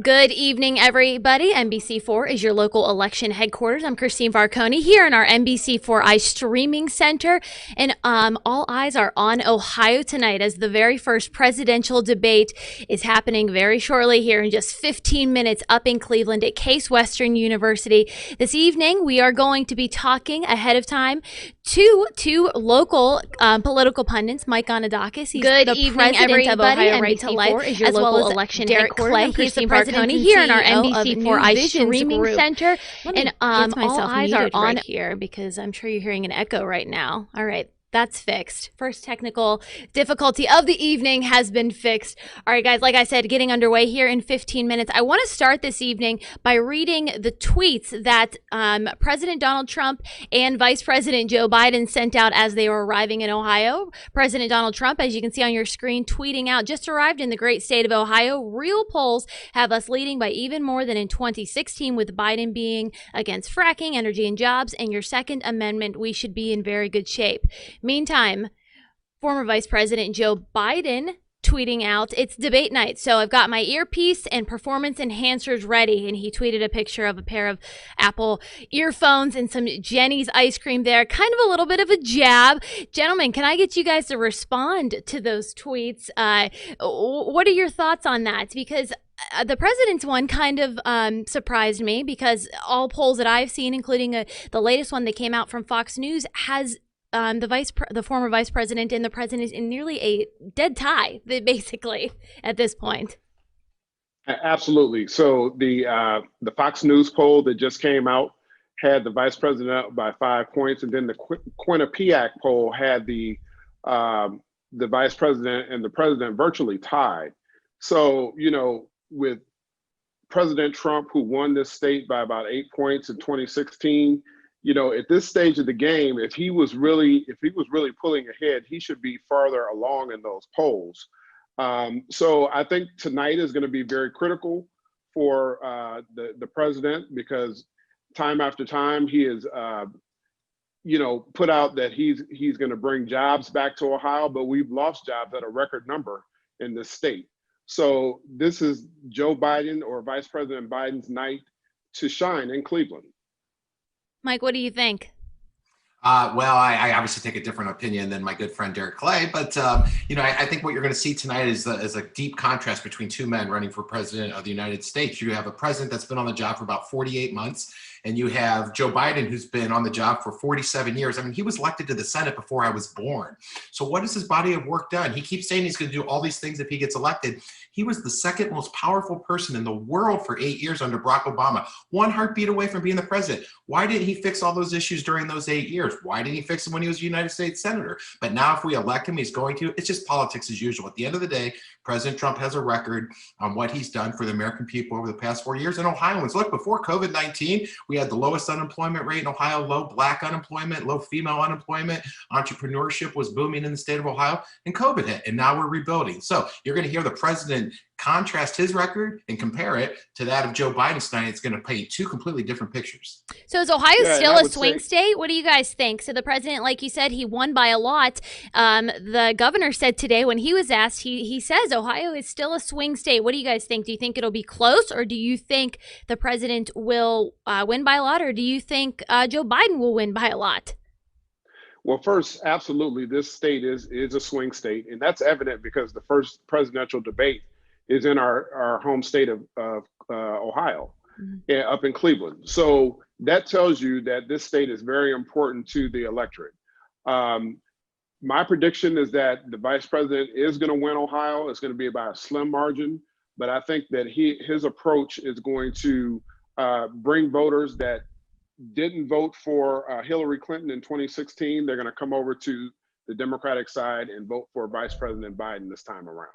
Good evening, everybody. NBC4 is your local election headquarters. I'm Christine Varconi here in our NBC4i streaming center. And all eyes are on Ohio tonight as the very first presidential debate is happening very shortly here in just 15 minutes up in Cleveland at Case Western University. This evening, we are going to be talking ahead of time to two local political pundits, Mike Anadakis. He's Good the evening, president of everybody. Ohio Right to Life, is your as local well as election Derek headquarters. Clay. I'm He's the Christine president Varconi and here in our CEO of NBC4i New Visions streaming Group. center. Let me And get all myself eyes are muted on right here because I'm sure you're hearing an echo right now. All right. That's fixed. First technical difficulty of the evening has been fixed. All right, guys, like I said, getting underway here in 15 minutes. I want to start this evening by reading the tweets that President Donald Trump and Vice President Joe Biden sent out as they were arriving in Ohio. President Donald Trump, as you can see on your screen, tweeting out, just arrived in the great state of Ohio. Real polls have us leading by even more than in 2016, with Biden being against fracking, energy and jobs, and your Second Amendment. We should be in very good shape. Meantime, former Vice President Joe Biden tweeting out, it's debate night, so I've got my earpiece and performance enhancers ready. And he tweeted a picture of a pair of Apple earphones and some Jenny's ice cream there. Kind of a little bit of a jab. Gentlemen, can I get you guys to respond to those tweets? What are your thoughts on that? Because the president's one kind of surprised me, because all polls that I've seen, including the latest one that came out from Fox News, has the former vice president and the president is in nearly a dead tie, basically, at this point. Absolutely. So the Fox News poll that just came out had the vice president up by 5 points, and then the Quinnipiac poll had the vice president and the president virtually tied. So, you know, with President Trump, who won this state by about 8 points in 2016, you know, at this stage of the game, if he was really pulling ahead, he should be farther along in those polls. So I think tonight is going to be very critical for the president, because time after time he has, you know, put out that he's going to bring jobs back to Ohio, but we've lost jobs at a record number in this state. So this is Joe Biden, or Vice President Biden's, night to shine in Cleveland. Mike, what do you think? Well, I obviously take a different opinion than my good friend Derek Clay, but you know, I think what you're going to see tonight is a deep contrast between two men running for president of the United States. You have a president that's been on the job for about 48 months, and you have Joe Biden, who's been on the job for 47 years. I mean, he was elected to the Senate before I was born. So what has his body of work done? He keeps saying he's going to do all these things if he gets elected. He was the second most powerful person in the world for 8 years under Barack Obama, one heartbeat away from being the president. Why didn't he fix all those issues during those 8 years? Why didn't he fix them when he was a United States Senator? But now if we elect him, he's going to. It's just politics as usual. At the end of the day, President Trump has a record on what he's done for the American people over the past 4 years. And Ohioans, look, before COVID-19, we had the lowest unemployment rate in Ohio, low Black unemployment, low female unemployment. Entrepreneurship was booming in the state of Ohio, and COVID hit, and now we're rebuilding. So you're going to hear the president contrast his record and compare it to that of Joe Biden's tonight. It's going to paint two completely different pictures. So is Ohio still a swing state? What do you guys think? So the president, like you said, he won by a lot. The governor said today when he was asked, he says Ohio is still a swing state. What do you guys think? Do you think it'll be close, or do you think the president will win by a lot, or do you think Joe Biden will win by a lot? Well, first, absolutely, this state is a swing state, and that's evident because the first presidential debate is in our home state of Ohio, up in Cleveland. So that tells you that this state is very important to the electorate. My prediction is that the vice president is going to win Ohio. It's going to be by a slim margin, but I think that his approach is going to bring voters that didn't vote for Hillary Clinton in 2016. They're going to come over to the Democratic side and vote for Vice President Biden this time around.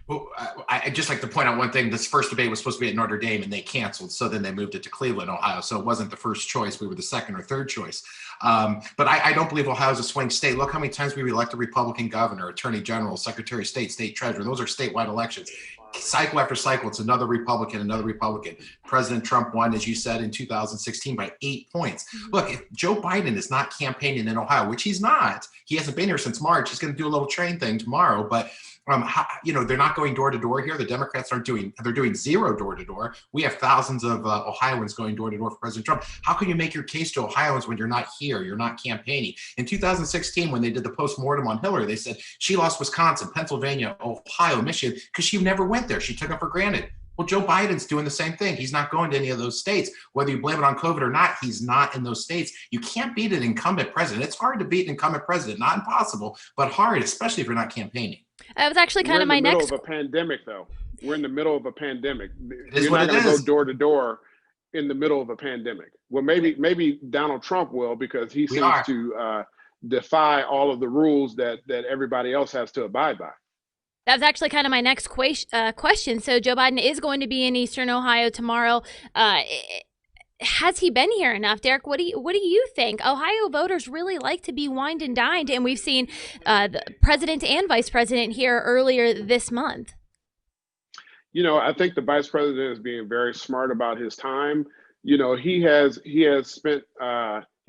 Well, I'd just like to point out one thing. This first debate was supposed to be at Notre Dame, and they canceled. So then they moved it to Cleveland, Ohio. So it wasn't the first choice. We were the second or third choice. But I don't believe Ohio is a swing state. Look how many times we elect a Republican governor, attorney general, secretary of state, state treasurer. Those are statewide elections. cycle after cycle, it's another Republican, another Republican. President Trump won, as you said, in 2016 by 8 points. Look, if Joe Biden is not campaigning in Ohio, which he's not, he hasn't been here since March. He's going to do a little train thing tomorrow, but they're not going door to door here. The Democrats they're doing zero door to door. We have thousands of Ohioans going door to door for President Trump. How can you make your case to Ohioans when you're not here? You're not campaigning. In 2016, when they did the postmortem on Hillary, they said she lost Wisconsin, Pennsylvania, Ohio, Michigan, because she never went there. She took them for granted. Well, Joe Biden's doing the same thing. He's not going to any of those states. Whether you blame it on COVID or not, he's not in those states. You can't beat an incumbent president. It's hard to beat an incumbent president. Not impossible, but hard, especially if you're not campaigning. That was actually kind of my next. We're in the middle of a pandemic, though. We're in the middle of a pandemic. You're not going to go door to door in the middle of a pandemic. Well, maybe Donald Trump will, because he seems to defy all of the rules that everybody else has to abide by. That was actually kind of my next question. So Joe Biden is going to be in Eastern Ohio tomorrow. Has he been here enough, Derek? What do you think? Ohio voters really like to be wined and dined, and we've seen the president and vice president here earlier this month. I think the vice president is being very smart about his time. He has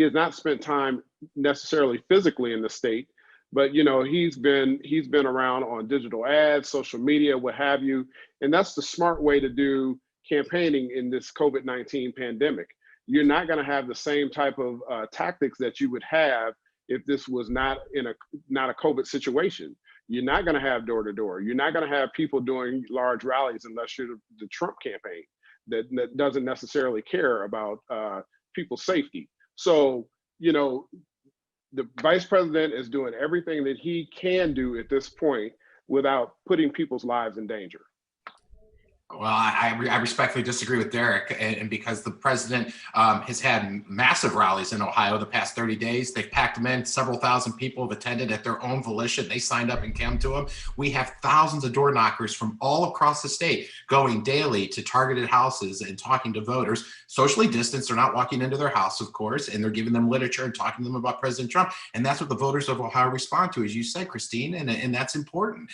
not spent time necessarily physically in the state, but he's been around on digital ads, social media, what have you, and that's the smart way to do campaigning in this COVID-19 pandemic. You're not going to have the same type of tactics that you would have if this was not a COVID situation. You're not going to have door to door. You're not going to have people doing large rallies unless you're the Trump campaign that doesn't necessarily care about people's safety. So, the vice president is doing everything that he can do at this point without putting people's lives in danger. Well, I respectfully disagree with Derek, and because the president has had massive rallies in Ohio the past 30 days, they've packed them in. Several thousand people have attended at their own volition. They signed up and came to them. We have thousands of door knockers from all across the state going daily to targeted houses and talking to voters. Socially distanced, they're not walking into their house, of course, and they're giving them literature and talking to them about President Trump. And that's what the voters of Ohio respond to, as you said, Christine, and that's important.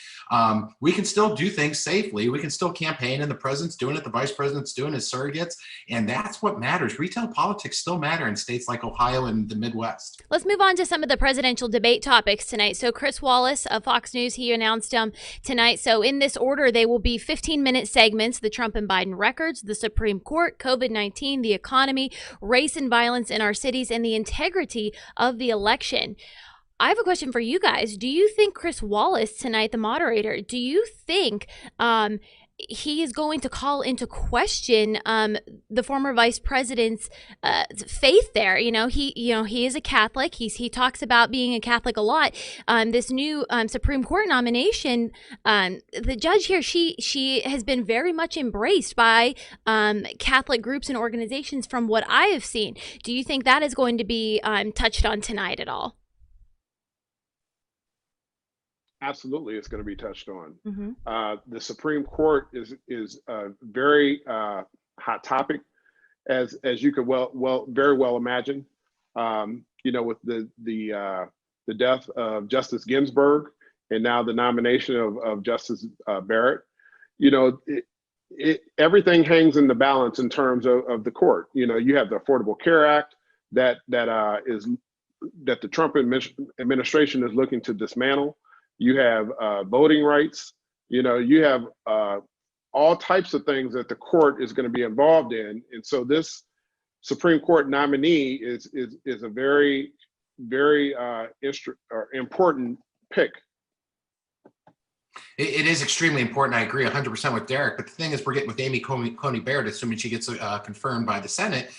We can still do things safely. We can still campaign, and the president's doing it, the vice president's doing his surrogates, and that's what matters. Retail politics still matter in states like Ohio and the Midwest. Let's move on to some of the presidential debate topics tonight. So Chris Wallace of Fox News, he announced tonight. So in this order, they will be 15-minute segments: the Trump and Biden records, the Supreme Court, COVID-19, the economy, race and violence in our cities, and the integrity of the election. I have a question for you guys. Do you think Chris Wallace tonight, the moderator, do you think he is going to call into question the former vice president's faith there? He is a Catholic. He talks about being a Catholic a lot. This new Supreme Court nomination, the judge here, she has been very much embraced by Catholic groups and organizations from what I have seen. Do you think that is going to be touched on tonight at all? Absolutely, it's going to be touched on. Mm-hmm. The Supreme Court is a very hot topic, as you could very well imagine. With the death of Justice Ginsburg, and now the nomination of Justice Barrett, everything hangs in the balance in terms of the court. You have the Affordable Care Act that the Trump administration is looking to dismantle. You have voting rights. You have all types of things that the court is going to be involved in. And so this Supreme Court nominee is a very, very important pick. It is extremely important. I agree 100% with Derek. But the thing is, we're getting with Amy Coney Barrett, assuming she gets confirmed by the Senate,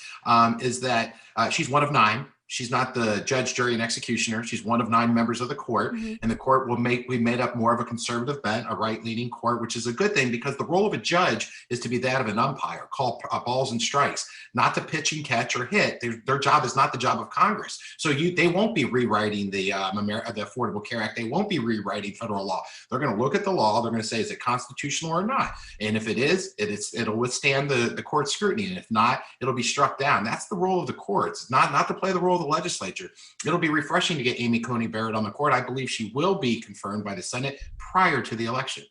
is that she's one of 9. She's not the judge, jury, and executioner. She's one of 9 members of the court, mm-hmm. and the court we made up more of a conservative bent, a right-leaning court, which is a good thing, because the role of a judge is to be that of an umpire, call balls and strikes, not to pitch and catch or hit. Their job is not the job of Congress. So they won't be rewriting the Affordable Care Act. They won't be rewriting federal law. They're going to look at the law. They're going to say, is it constitutional or not? And if it is, it'll withstand the court's scrutiny. And if not, it'll be struck down. That's the role of the courts, not to play the role of the legislature. It'll be refreshing to get Amy Coney Barrett on the court. I believe she will be confirmed by the Senate prior to the election.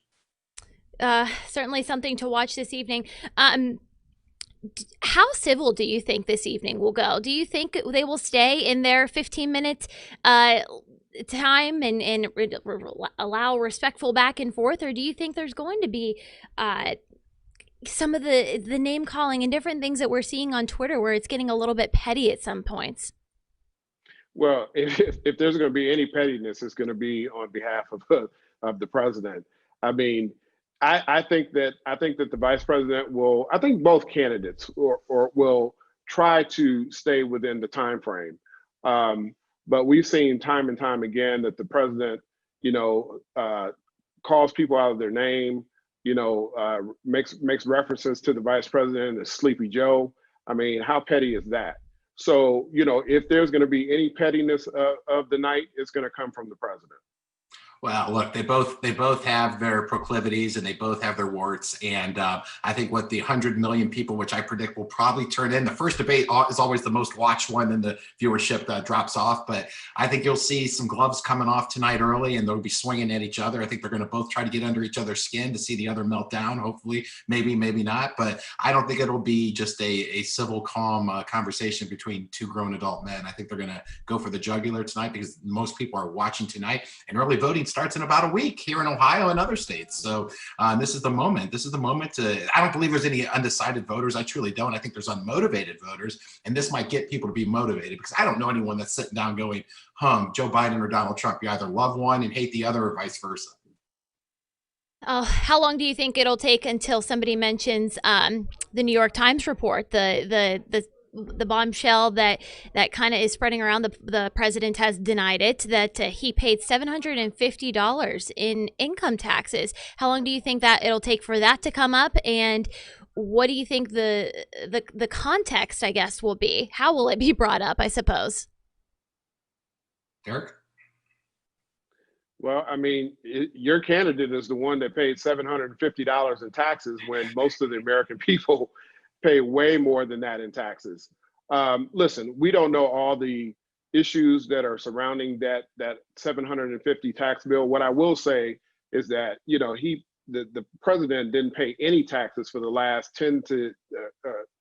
certainly something to watch this evening. How civil do you think this evening will go? Do you think they will stay in their 15-minute time and allow respectful back and forth, or do you think there's going to be some of the name calling and different things that we're seeing on Twitter where it's getting a little bit petty at some points? Well, if there's going to be any pettiness, it's going to be on behalf of the president. I mean, I think that the vice president will. I think both candidates or will try to stay within the time frame. But we've seen time and time again that the president, calls people out of their name. Makes references to the vice president as Sleepy Joe. I mean, how petty is that? So, if there's going to be any pettiness of the night, it's going to come from the president. Well, look, they both have their proclivities and they both have their warts. And I think what the 100 million people, which I predict will probably turn in, the first debate is always the most watched one, and the viewership drops off. But I think you'll see some gloves coming off tonight early, and they'll be swinging at each other. I think they're going to both try to get under each other's skin to see the other melt down. Hopefully, maybe not. But I don't think it'll be just a civil, calm conversation between two grown adult men. I think they're going to go for the jugular tonight because most people are watching tonight, and early voting starts in about a week here in Ohio and other states. So this is the moment. I don't believe there's any undecided voters. I truly don't. I think there's unmotivated voters, and this might get people to be motivated because I don't know anyone that's sitting down going, Joe Biden or Donald Trump. You either love one and hate the other or vice versa. Oh, how long do you think it'll take until somebody mentions the New York Times report, the bombshell that kind of is spreading around? The president has denied it, that he paid $750 in income taxes. How long do you think that it'll take for that to come up? And what do you think the context, I guess, will be? How will it be brought up, I suppose? Derek? Well, I mean, your candidate is the one that paid $750 in taxes when most of the American people pay way more than that in taxes. Listen, we don't know all the issues that are surrounding that 750 tax bill. What I will say is that the president didn't pay any taxes for the last 10 to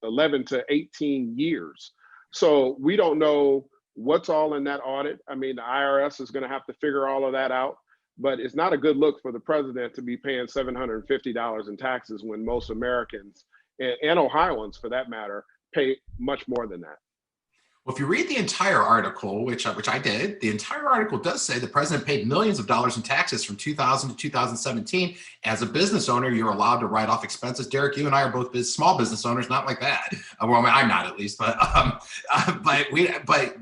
11 to 18 years. So we don't know what's all in that audit. I mean, the IRS is going to have to figure all of that out. But it's not a good look for the president to be paying $750 in taxes when most Americans and Ohioans, for that matter, pay much more than that. Well, if you read the entire article, which I did, the entire article does say the president paid millions of dollars in taxes from 2000 to 2017. As a business owner, you're allowed to write off expenses. Derek, you and I are both small business owners, not like that. Well, I mean, I'm not at least, but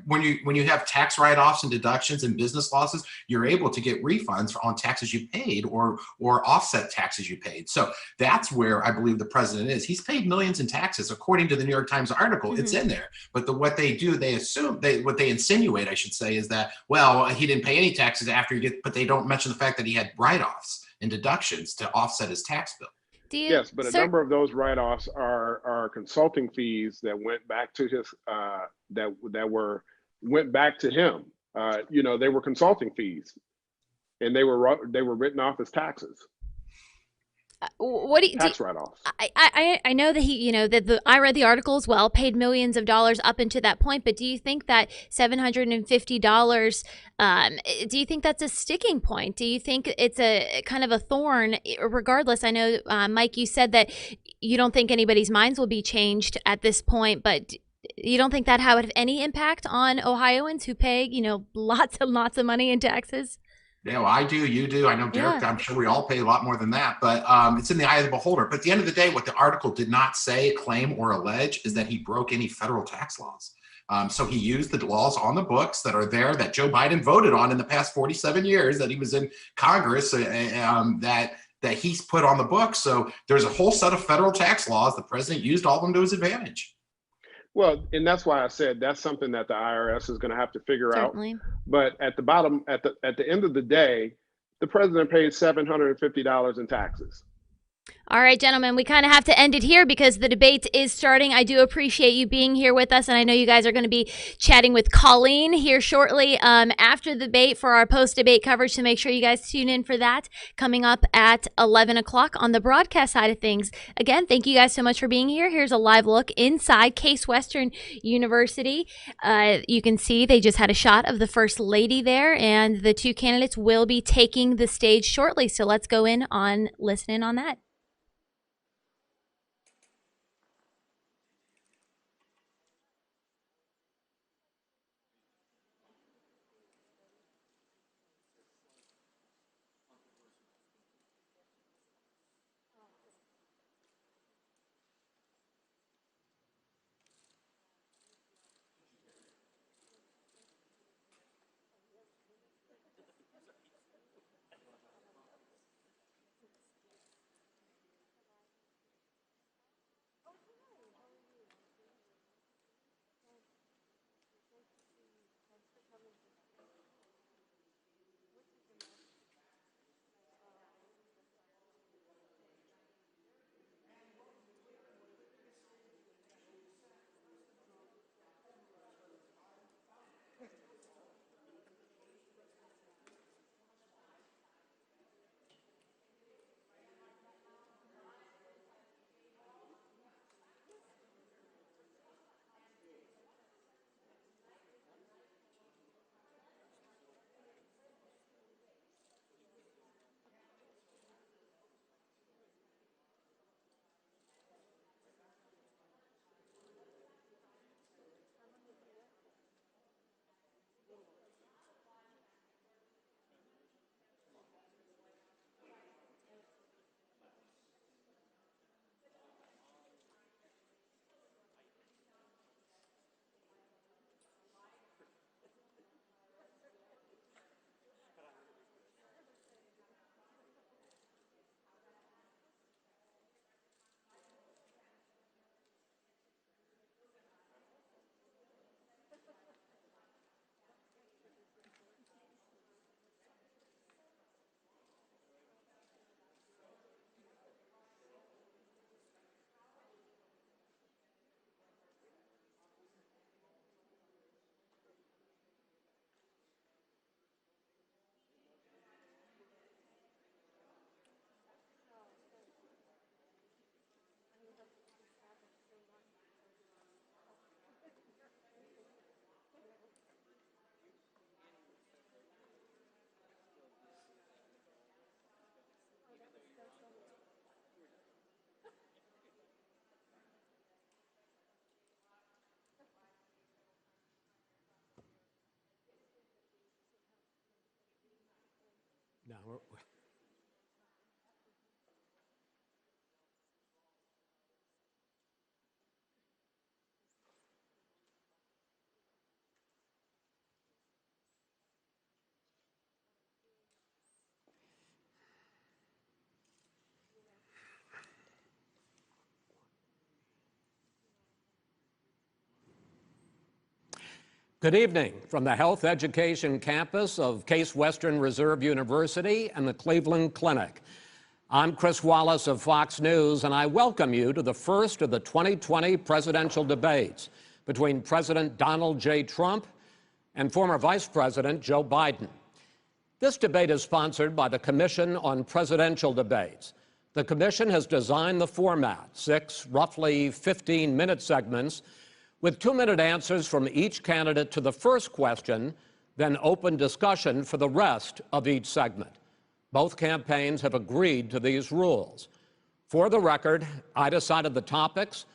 when you have tax write-offs and deductions and business losses, you're able to get refunds on taxes you paid or offset taxes you paid. So that's where I believe the president is. He's paid millions in taxes, according to the New York Times article. Mm-hmm. It's in there. But what they do, what they insinuate, I should say, is that, well, he didn't pay any taxes after but they don't mention the fact that he had write-offs and deductions to offset his tax bill. Yes, but a number of those write-offs are consulting fees that went back to his went back to him. They were consulting fees, and they were written off as taxes. What do you tax write-offs? I know that I read the article as well, paid millions of dollars up into that point, but do you think that $750 do you think that's a sticking point? Do you think it's a kind of a thorn? Regardless, I know Mike, you said that you don't think anybody's minds will be changed at this point, but you don't think that would have any impact on Ohioans who pay lots and lots of money in taxes? Yeah, well, I do. You do. I know, Derek, yeah. I'm sure we all pay a lot more than that, but it's in the eye of the beholder. But at the end of the day, what the article did not say, claim, or allege is that he broke any federal tax laws. So he used the laws on the books that are there that Joe Biden voted on in the past 47 years that he was in Congress that he's put on the books. So there's a whole set of federal tax laws. The president used all of them to his advantage. Well, and that's why I said that's something that the IRS is going to have to figure Certainly. out. But at the end of the day, the president paid $750 in taxes. All right, gentlemen, we kind of have to end it here because the debate is starting. I do appreciate you being here with us, and I know you guys are going to be chatting with Colleen here shortly after the debate for our post-debate coverage, so make sure you guys tune in for that coming up at 11 o'clock on the broadcast side of things. Again, thank you guys so much for being here. Here's a live look inside Case Western University. You can see they just had a shot of the First Lady there, and the two candidates will be taking the stage shortly, so let's go in on listening on that. No. Good evening from the Health Education campus of Case Western Reserve University and the Cleveland Clinic. I'm Chris Wallace of Fox News, and I welcome you to the first of the 2020 presidential debates between President Donald J. Trump and former Vice President Joe Biden. This debate is sponsored by the Commission on Presidential Debates. The commission has designed the format, 6 roughly 15-minute segments with 2-minute answers from each candidate to the first question, then open discussion for the rest of each segment. Both campaigns have agreed to these rules. For the record, I decided the topics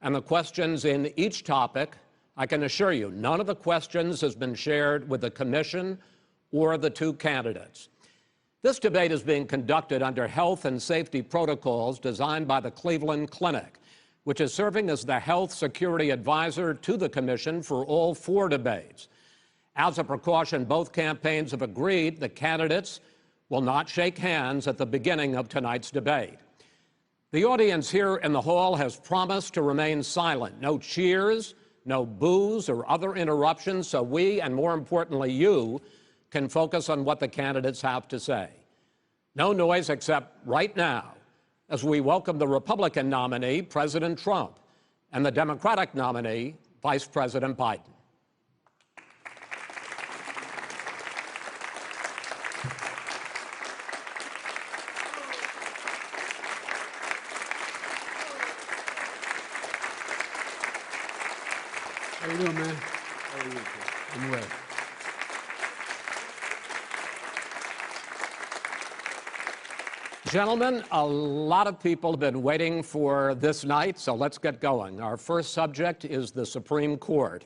and the questions in each topic. I can assure you, none of the questions has been shared with the commission or the two candidates. This debate is being conducted under health and safety protocols designed by the Cleveland Clinic, which is serving as the health security advisor to the commission for all 4 debates. As a precaution, both campaigns have agreed the candidates will not shake hands at the beginning of tonight's debate. The audience here in the hall has promised to remain silent. No cheers, no boos or other interruptions, so we, and more importantly you, can focus on what the candidates have to say. No noise except right now, as we welcome the Republican nominee, President Trump, and the Democratic nominee, Vice President Biden. How you doing, man? How are you? I'm well. Gentlemen, a lot of people have been waiting for this night, so let's get going. Our first subject is the Supreme Court.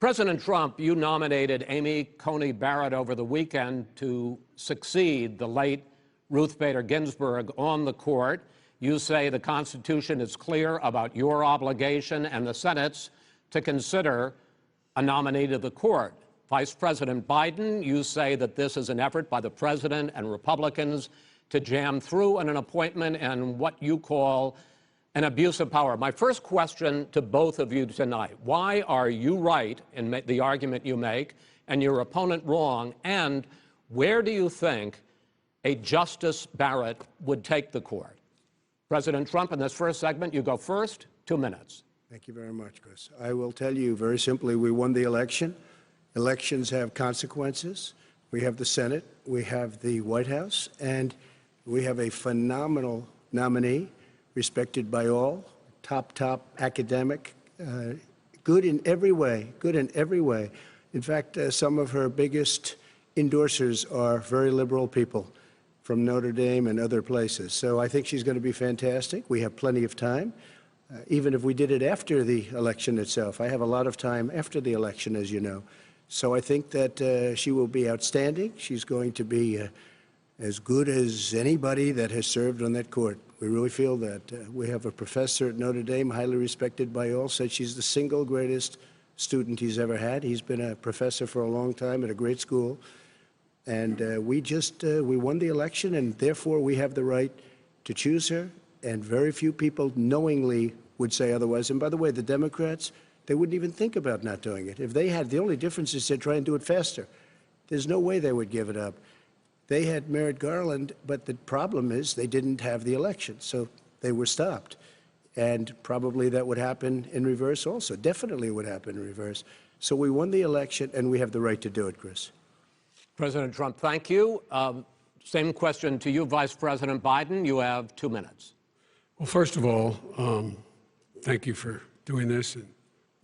President Trump, you nominated Amy Coney Barrett over the weekend to succeed the late Ruth Bader Ginsburg on the court. You say the Constitution is clear about your obligation and the Senate's to consider a nominee to the court. Vice President Biden, you say that this is an effort by the president and Republicans to jam through an appointment and what you call an abuse of power. My first question to both of you tonight, why are you right in the argument you make and your opponent wrong? And where do you think a Justice Barrett would take the court? President Trump, in this first segment, you go first, 2 minutes. Thank you very much, Chris. I will tell you very simply, we won the election. Elections have consequences. We have the Senate, we have the White House, and we have a phenomenal nominee, respected by all, top academic, good in every way, In fact, some of her biggest endorsers are very liberal people from Notre Dame and other places. So I think she's going to be fantastic. We have plenty of time. Even if we did it after the election itself. I have a lot of time after the election, as you know. So I think that she will be outstanding. She's going to be as good as anybody that has served on that court. We really feel that. We have a professor at Notre Dame, highly respected by all, said she's the single greatest student he's ever had. He's been a professor for a long time at a great school. And we won the election, and therefore we have the right to choose her. And very few people knowingly would say otherwise. And by the way, the Democrats, they wouldn't even think about not doing it. If they had, the only difference is they'd try and do it faster. There's no way they would give it up. They had Merrick Garland, but the problem is they didn't have the election, so they were stopped. And probably that would happen in reverse also. Definitely would happen in reverse. So we won the election, and we have the right to do it, Chris. President Trump, thank you. Same question to you, Vice President Biden. You have 2 minutes. Well, first of all, thank you for doing this, and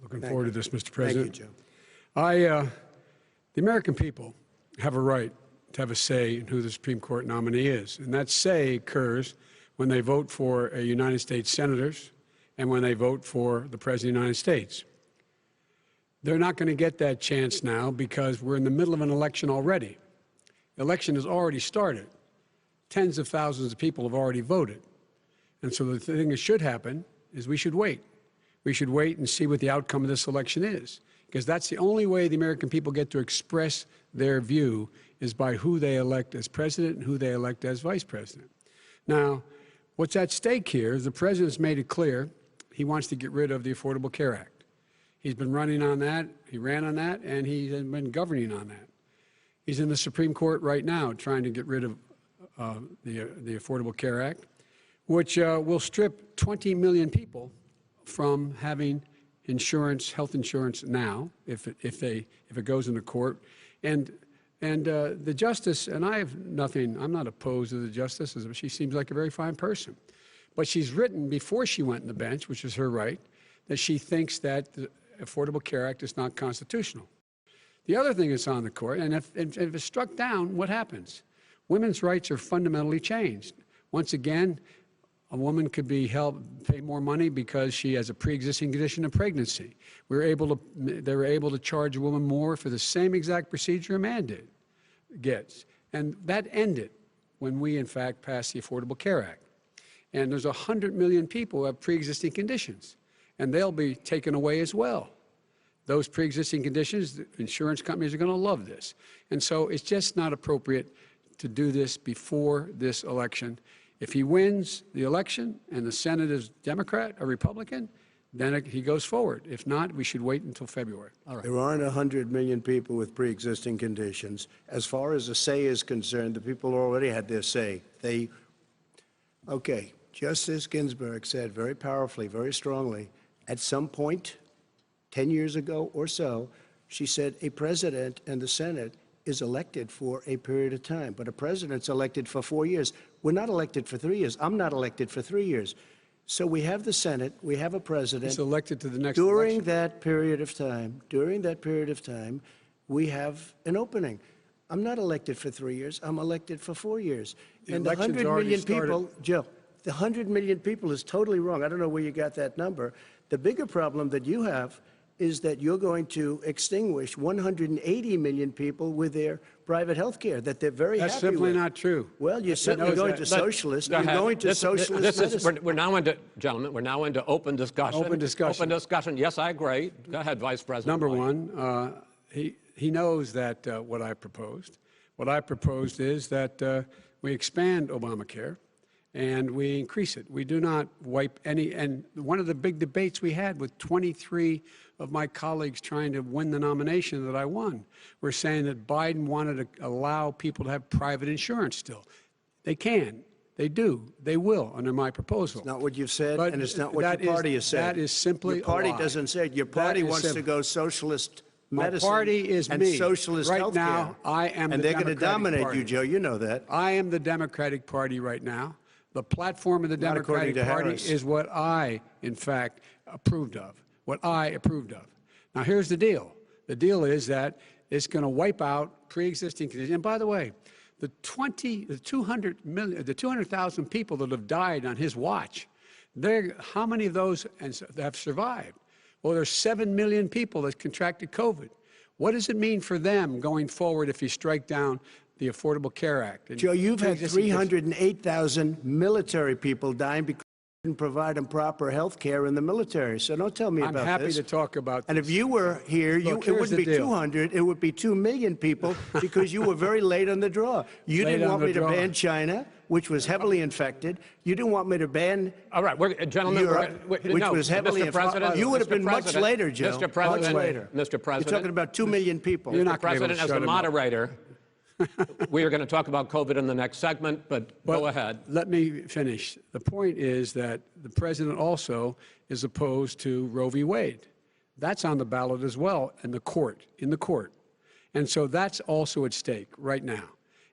looking forward to this, Mr. President. Thank you, Joe. The American people have a right to have a say in who the Supreme Court nominee is, and that say occurs when they vote for United States senators and when they vote for the President of the United States. They're not going to get that chance now because we're in the middle of an election already. The election has already started. Tens of thousands of people have already voted. And so the thing that should happen is we should wait. We should wait and see what the outcome of this election is, because that's the only way the American people get to express their view is by who they elect as president and who they elect as vice president. Now, what's at stake here is the president's made it clear he wants to get rid of the Affordable Care Act. He's been running on that, he ran on that, and he's been governing on that. He's in the Supreme Court right now trying to get rid of the Affordable Care Act, which will strip 20 million people from having insurance, health insurance now, if it goes into court. And the justice, and I have nothing, I'm not opposed to the justice, she seems like a very fine person. But she's written before she went on the bench, which is her right, that she thinks that the Affordable Care Act is not constitutional. The other thing that's on the court, and if it's struck down, what happens? Women's rights are fundamentally changed. Once again, a woman could be pay more money because she has a pre-existing condition of pregnancy. They were able to charge a woman more for the same exact procedure a man gets. And that ended when we, in fact, passed the Affordable Care Act. And there's 100 million people who have pre-existing conditions, and they'll be taken away as well. Those pre-existing conditions, the insurance companies are going to love this. And so it's just not appropriate to do this before this election. If he wins the election and the Senate is Democrat or Republican, then he goes forward. If not, we should wait until February. All right. There aren't 100 million people with pre-existing conditions. As far as the say is concerned, the people already had their say. Okay, Justice Ginsburg said very powerfully, very strongly, at some point, 10 years ago or so, she said a president and the Senate is elected for a period of time, but a president's elected for 4 years. We're not elected for 3 years. I'm not elected for 3 years. So we have the Senate, we have a president. He's elected to the next during election. that period of time, we have an opening. I'm not elected for 3 years. I'm elected for 4 years. And the 100 million people, Joe, the 100 million people is totally wrong. I don't know where you got that number. The bigger problem that you have is that you're going to extinguish 180 million people with their private health care that they're very That's happy simply with. not true. Well, you're certainly going to socialist. You're going to socialist medicine. We're now into, gentlemen, we're now into open discussion. Open discussion. Open discussion. Yes, I agree. Go ahead, Vice President. Number one, he knows that what I proposed. What I proposed is that we expand Obamacare and we increase it. We do not wipe any. And one of the big debates we had with 23 of my colleagues trying to win the nomination that I won were saying that Biden wanted to allow people to have private insurance still. They can. They do. They will under my proposal. It's not what you've said, But and it's not what your party has said. That is simply your party a lie. doesn't say it. Your party wants to go socialist medicine. My party is and me. socialist right healthcare. now, I am and the they're going to Democratic dominate Party. you, Joe. You know that. I am the Democratic Party right now. The platform of the Not according Democratic to Party Harris. is what I, in fact, approved of. What I approved of. Now, here's the deal. The deal is that it's going to wipe out pre-existing conditions. And by the way, the 200,000 people that have died on his watch, how many of those have survived? Well, there's 7 million people that contracted COVID. What does it mean for them going forward if you strike down the Affordable Care Act? Joe, you've had 308,000 military people dying because you didn't provide them proper health care in the military. So don't tell me about this. I'm happy to talk about this. And if you were here, Look, it here's wouldn't be the deal. 200, it would be 2 million people because you were very late on the draw. You Late didn't on want the me to draw. ban China, which was heavily infected. You didn't want me to ban All right, gentlemen, Europe, which no, was heavily Mr. President, You would have Mr. been much President, later, Joe. Mr. President, much later. Mr. President, You're talking about 2 million people. You're Mr. not gonna be able President, to as shut a him up. moderator, we are going to talk about COVID in the next segment, but go ahead. Let me finish. The point is that the president also is opposed to Roe v. Wade. That's on the ballot as well in the court. And so that's also at stake right now.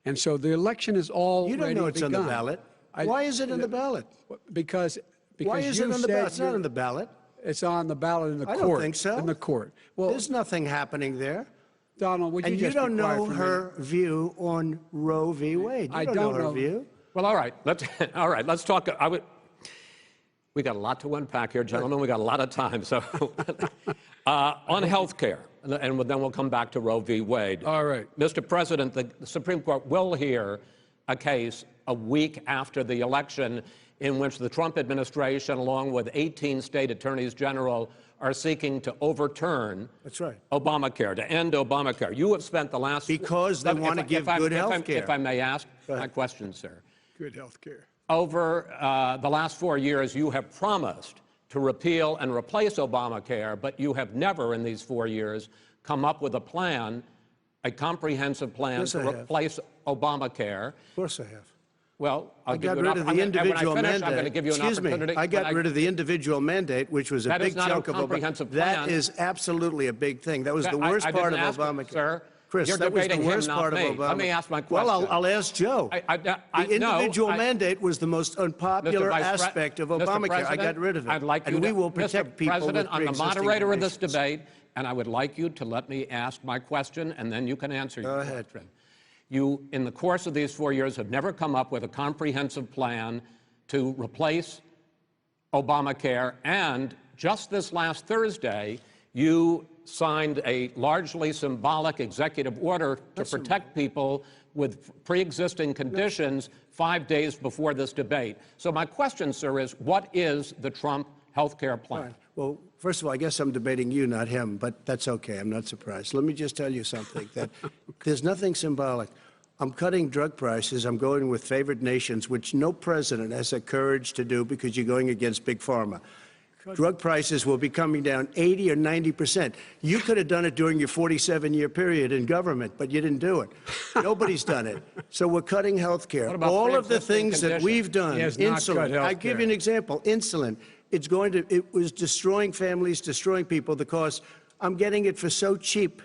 And so the election is already You don't know it's on the begun. ballot. Why is it on the ballot? Because Why is you it on the said ballot? It's not you're- on the ballot. It's on the ballot in the I court. don't think so. In the court. Well, There's nothing happening there. Donald, would you And you just be don't quiet know for a minute? her view on Roe v. Wade. You I don't don't know her know. view. Well, all right. Let's talk. We got a lot to unpack here, gentlemen. We got a lot of time. So on health care, and then we'll come back to Roe v. Wade. All right. Mr. President, the Supreme Court will hear a case a week after the election in which the Trump administration, along with 18 state attorneys general, are seeking to overturn That's right. Obamacare, to end Obamacare. You have spent the last... Because they want to give good health care. If I may ask my question, sir. Good health care. Over the last 4 years, you have promised to repeal and replace Obamacare, but you have never in these 4 years come up with a plan, a comprehensive plan Yes, to I have. replace Obamacare. Of course I have. Well, I got rid of the individual mandate. I'm going to give you an Excuse opportunity. me. I got rid of the individual mandate, which was a That is big not a chunk of comprehensive Obamacare. That plan. is absolutely a big thing. That was the worst I part of didn't ask Obamacare. Sir. Chris, You're that was the debating him, worst not part of me. Obamacare. Let me ask my question. Well, I'll ask Joe. The individual mandate was the most unpopular aspect of Obamacare. I got rid of it. I'd like and you we to, will protect Mr. people President, with I'm the pre-existing moderator of this conditions. debate, and I would like you to let me ask my question, and then you can answer your ahead. question. You, in the course of these 4 years, have never come up with a comprehensive plan to replace Obamacare, and just this last Thursday, you signed a largely symbolic executive order to protect people with pre-existing conditions 5 days before this debate. So my question, sir, is what is the Trump health care plan? Fine. Well, first of all, I guess I'm debating you, not him, but that's okay. I'm not surprised. Let me just tell you something, that there's nothing symbolic. I'm cutting drug prices. I'm going with favored nations, which no president has the courage to do because you're going against Big Pharma. drug prices will be coming down 80 or 90%. You could have done it during your 47-year period in government, but you didn't do it. Nobody's done it. So we're cutting health care. All of the things that we've done, insulin, I give you an example, insulin, it was destroying families, destroying people. The cost, I'm getting it for so cheap.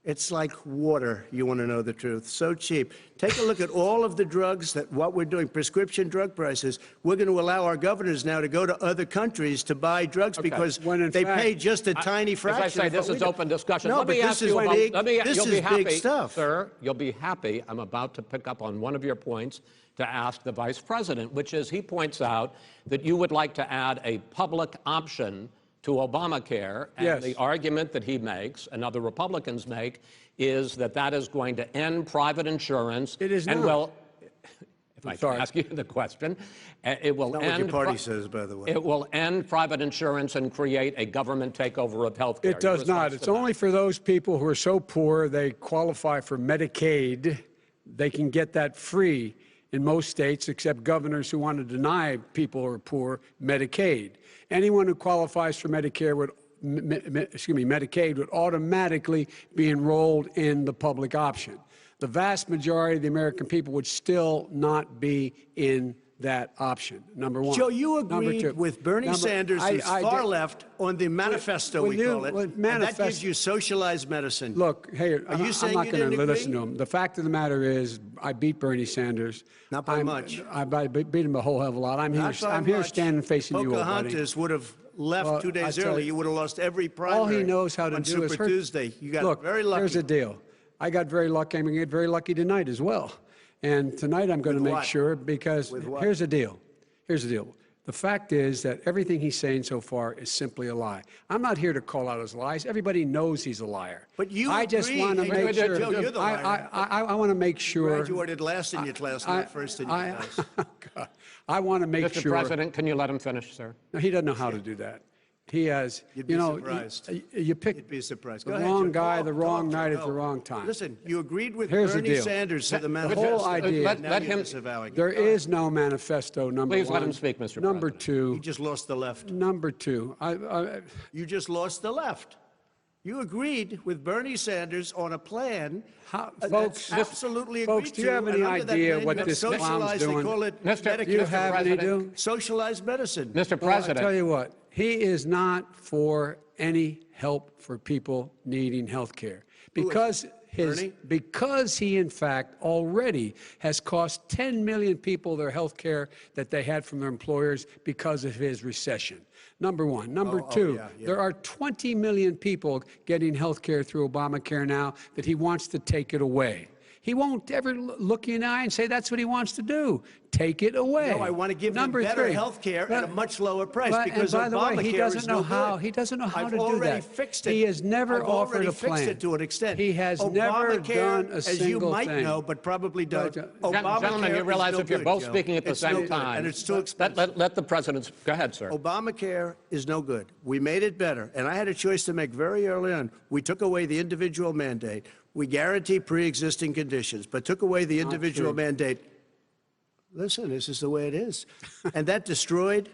It's like water, you want to know the truth. So cheap. Take a look at all of the drugs what we're doing, prescription drug prices. We're going to allow our governors now to go to other countries to buy drugs because they pay just a tiny fraction. As I say, this is open discussion. No, let me ask you about, this is big stuff. Sir, you'll be happy. I'm about to pick up on one of your points to ask the Vice President, which is he points out that you would like to add a public option to Obamacare, and the argument that he makes and other Republicans make is that that is going to end private insurance. It is and not. Well, if I can ask you the question, it will not end. What your party says, by the way. It will end private insurance and create a government takeover of health care. It does not. It's only for those people who are so poor they qualify for Medicaid. They can get that free in most states, except governors who want to deny people who are poor Medicaid. Anyone who qualifies for Medicare would, Medicaid would automatically be enrolled in the public option. The vast majority of the American people would still not be in that option, number one. Joe, you agreed with Bernie Sanders, who's far left, on the manifesto, we call it, and that gives you socialized medicine. Look, hey, I'm not going to listen to him. The fact of the matter is, I beat Bernie Sanders. Not by much. I beat him a whole hell of a lot. I'm here standing facing you, old buddy. Pocahontas would have left 2 days early. You would have lost every primary. All he knows how to on do Super is hurt. Tuesday. You got very lucky. Here's the deal. I got very lucky. I'm going to get very lucky tonight as well. And tonight I'm going to make sure, because here's the deal. Here's the deal. The fact is that everything he's saying so far is simply a lie. I'm not here to call out his lies. Everybody knows he's a liar. But you I just want to make sure. Joe, you're the liar. I want to make sure. You graduated last in your class, not first in your class. I want to make sure. Mr. President, can you let him finish, sir? No, he doesn't know how to do that. He has, You'd be surprised. You pick You'd be surprised. the wrong guy, the wrong night at the wrong time. Listen, you agreed with Here's Bernie the deal. Sanders to the The manifesto. whole idea. Let him. There is no manifesto, number one. Please let him speak, Mr. Number President. two. You just lost the left. Number two. You just lost the left. You agreed with Bernie Sanders on a plan folks, absolutely agreed folks, do you have any idea what this clown's doing? They call it Mr. Do you have any idea? socialized medicine. Mr. Well, President. I'll tell you what. He is not for any help for people needing health care. Because he, in fact, already has cost 10 million people their health care that they had from their employers because of his recession. Number one. Number two, there are 20 million people getting health care through Obamacare now that he wants to take it away. He won't ever look you in the eye and say that's what he wants to do. Take it away. No, I want to give them better health care at a much lower price because by the way, Obamacare he doesn't know how. good. He doesn't know how I've to do that. already fixed it. He has never offered a plan. I've already fixed it to an extent. He has never done a single as you might thing. know, but probably don't. Gentlemen, you realize if you're both speaking at the same time, and it's too expensive. Let the president. Go ahead, sir. Obamacare is no good. We made it better, and I had a choice to make very early on. We took away the individual mandate. We guarantee pre-existing conditions, but took away the individual mandate. Listen, this is the way it is. And that destroyed,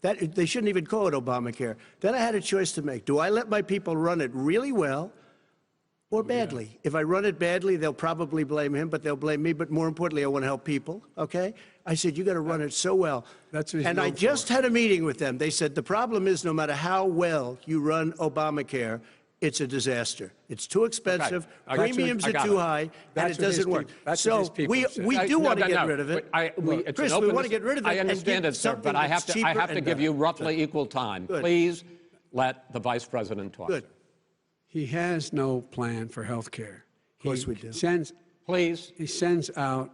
they shouldn't even call it Obamacare. Then I had a choice to make. Do I let my people run it really well or badly? If I run it badly, they'll probably blame him, but they'll blame me. But more importantly, I want to help people, okay? I said, you got to run it so well. That's what he's and I known just for. had a meeting with them. They said, the problem is no matter how well you run Obamacare, it's a disaster. It's too expensive. Premiums are too high, and it doesn't work. So we do want to get rid of it. Chris, we want to get rid of it. I understand it, sir, but I have to give you roughly equal time. Please let the vice president talk. Good. He has no plan for health care. Of course we do. He sends out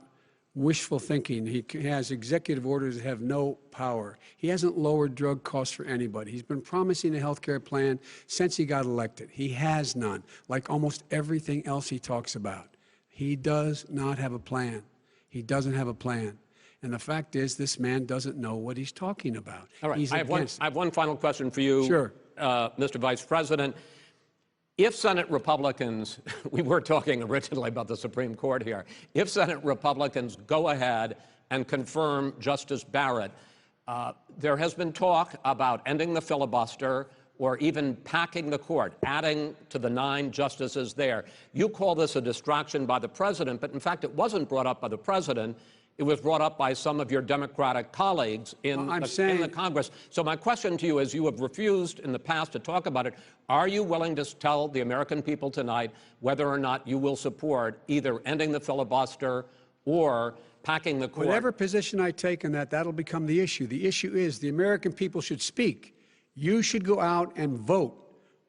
wishful thinking. He has executive orders that have no power. He hasn't lowered drug costs for anybody. He's been promising a health care plan since he got elected. He has none, like almost everything else he talks about. He does not have a plan. He doesn't have a plan. And the fact is, this man doesn't know what he's talking about. All right. I have one final question for you, sure. Mr. Vice President. If Senate Republicans, we were talking originally about the Supreme Court here, if Senate Republicans go ahead and confirm Justice Barrett, There has been talk about ending the filibuster or even packing the court, adding to the 9 justices there. You call this a distraction by the president, but in fact, it wasn't brought up by the president. It was brought up by some of your Democratic colleagues in the Congress. So my question to you is, you have refused in the past to talk about it. Are you willing to tell the American people tonight whether or not you will support either ending the filibuster or packing the court? Whatever position I take on that, that'll become the issue. The issue is the American people should speak. You should go out and vote.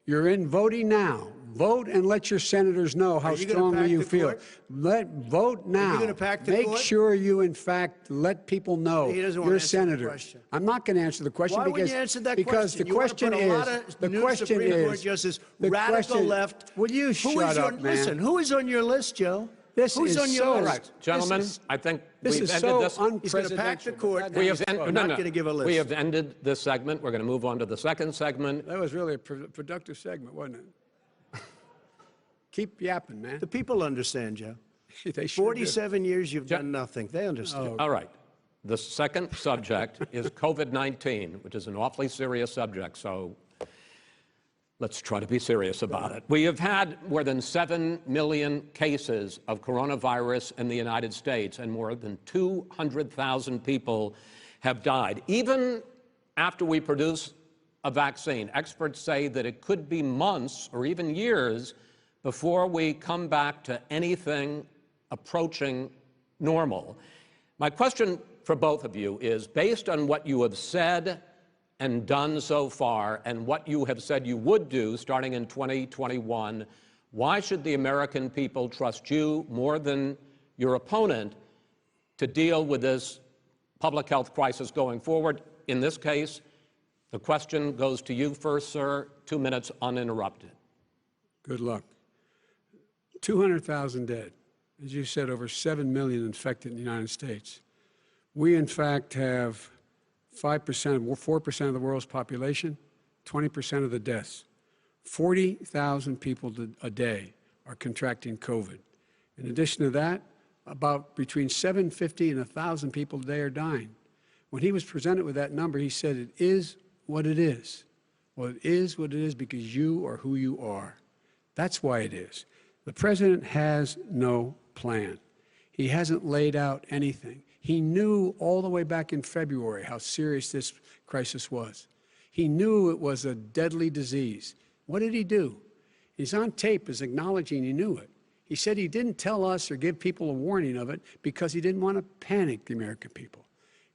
You're in voting now. Vote and let your senators know how strongly you feel. Vote now. Are you gonna pack the Make court? sure you, in fact, let people know He doesn't want you're a to answer the senator. question. I'm not going to answer the question Why because wouldn't you answer that because question? the question is the question Supreme Court justice, radical left. Will you shut up, man? Listen, who is on your list, Joe? This Who's is on your so list? Right, gentlemen, I think This we've is ended so this. He's going to pack the court. We have not going to give a list. We have ended this segment. We're going to move on to the second segment. That was really a productive segment, wasn't it? Keep yapping, man. The people understand, Joe. They sure 47 years you've done nothing. They understand. All right. The second subject is COVID-19, which is an awfully serious subject, so let's try to be serious about it. We have had more than 7 million cases of coronavirus in the United States, and more than 200,000 people have died. Even after we produce a vaccine, experts say that it could be months or even years before we come back to anything approaching normal. My question for both of you is, based on what you have said and done so far and what you have said you would do starting in 2021, why should the American people trust you more than your opponent to deal with this public health crisis going forward? In this case, the question goes to you first, sir. 2 minutes uninterrupted. Good luck. 200,000 dead. As you said, over 7 million infected in the United States. We, in fact, have 4% of the world's population, 20% of the deaths. 40,000 people a day are contracting COVID. In addition to that, about between 750 and 1,000 people a day are dying. When he was presented with that number, he said, it is what it is. Well, it is what it is because you are who you are. That's why it is. The president has no plan. He hasn't laid out anything. He knew all the way back in February how serious this crisis was. He knew it was a deadly disease. What did he do? He's on tape as acknowledging he knew it. He said he didn't tell us or give people a warning of it because he didn't want to panic the American people.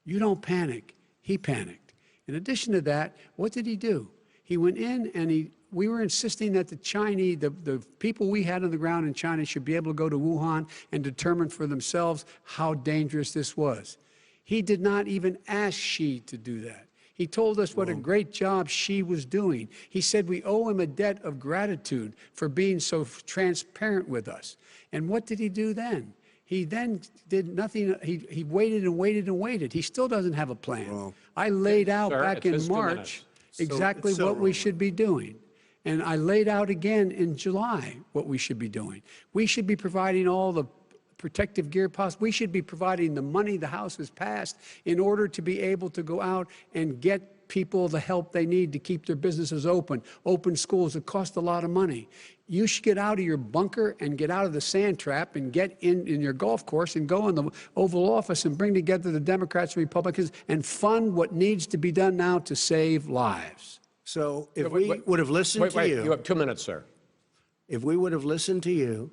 You don't panic. He panicked. In addition to that, what did he do? He went in and we were insisting that the Chinese, the people we had on the ground in China should be able to go to Wuhan and determine for themselves how dangerous this was. He did not even ask Xi to do that. He told us what a great job Xi was doing. He said we owe him a debt of gratitude for being so transparent with us. And what did he do then? He then did nothing. He waited and waited and waited. He still doesn't have a plan. I laid out back in March exactly what we should be doing. And I laid out again in July what we should be doing. We should be providing all the protective gear possible. We should be providing the money the House has passed in order to be able to go out and get people the help they need to keep their businesses open schools. It costs a lot of money. You should get out of your bunker and get out of the sand trap and get in your golf course and go in the Oval Office and bring together the Democrats and Republicans and fund what needs to be done now to save lives. So if we would have listened to you. You have 2 minutes, sir. If we would have listened to you,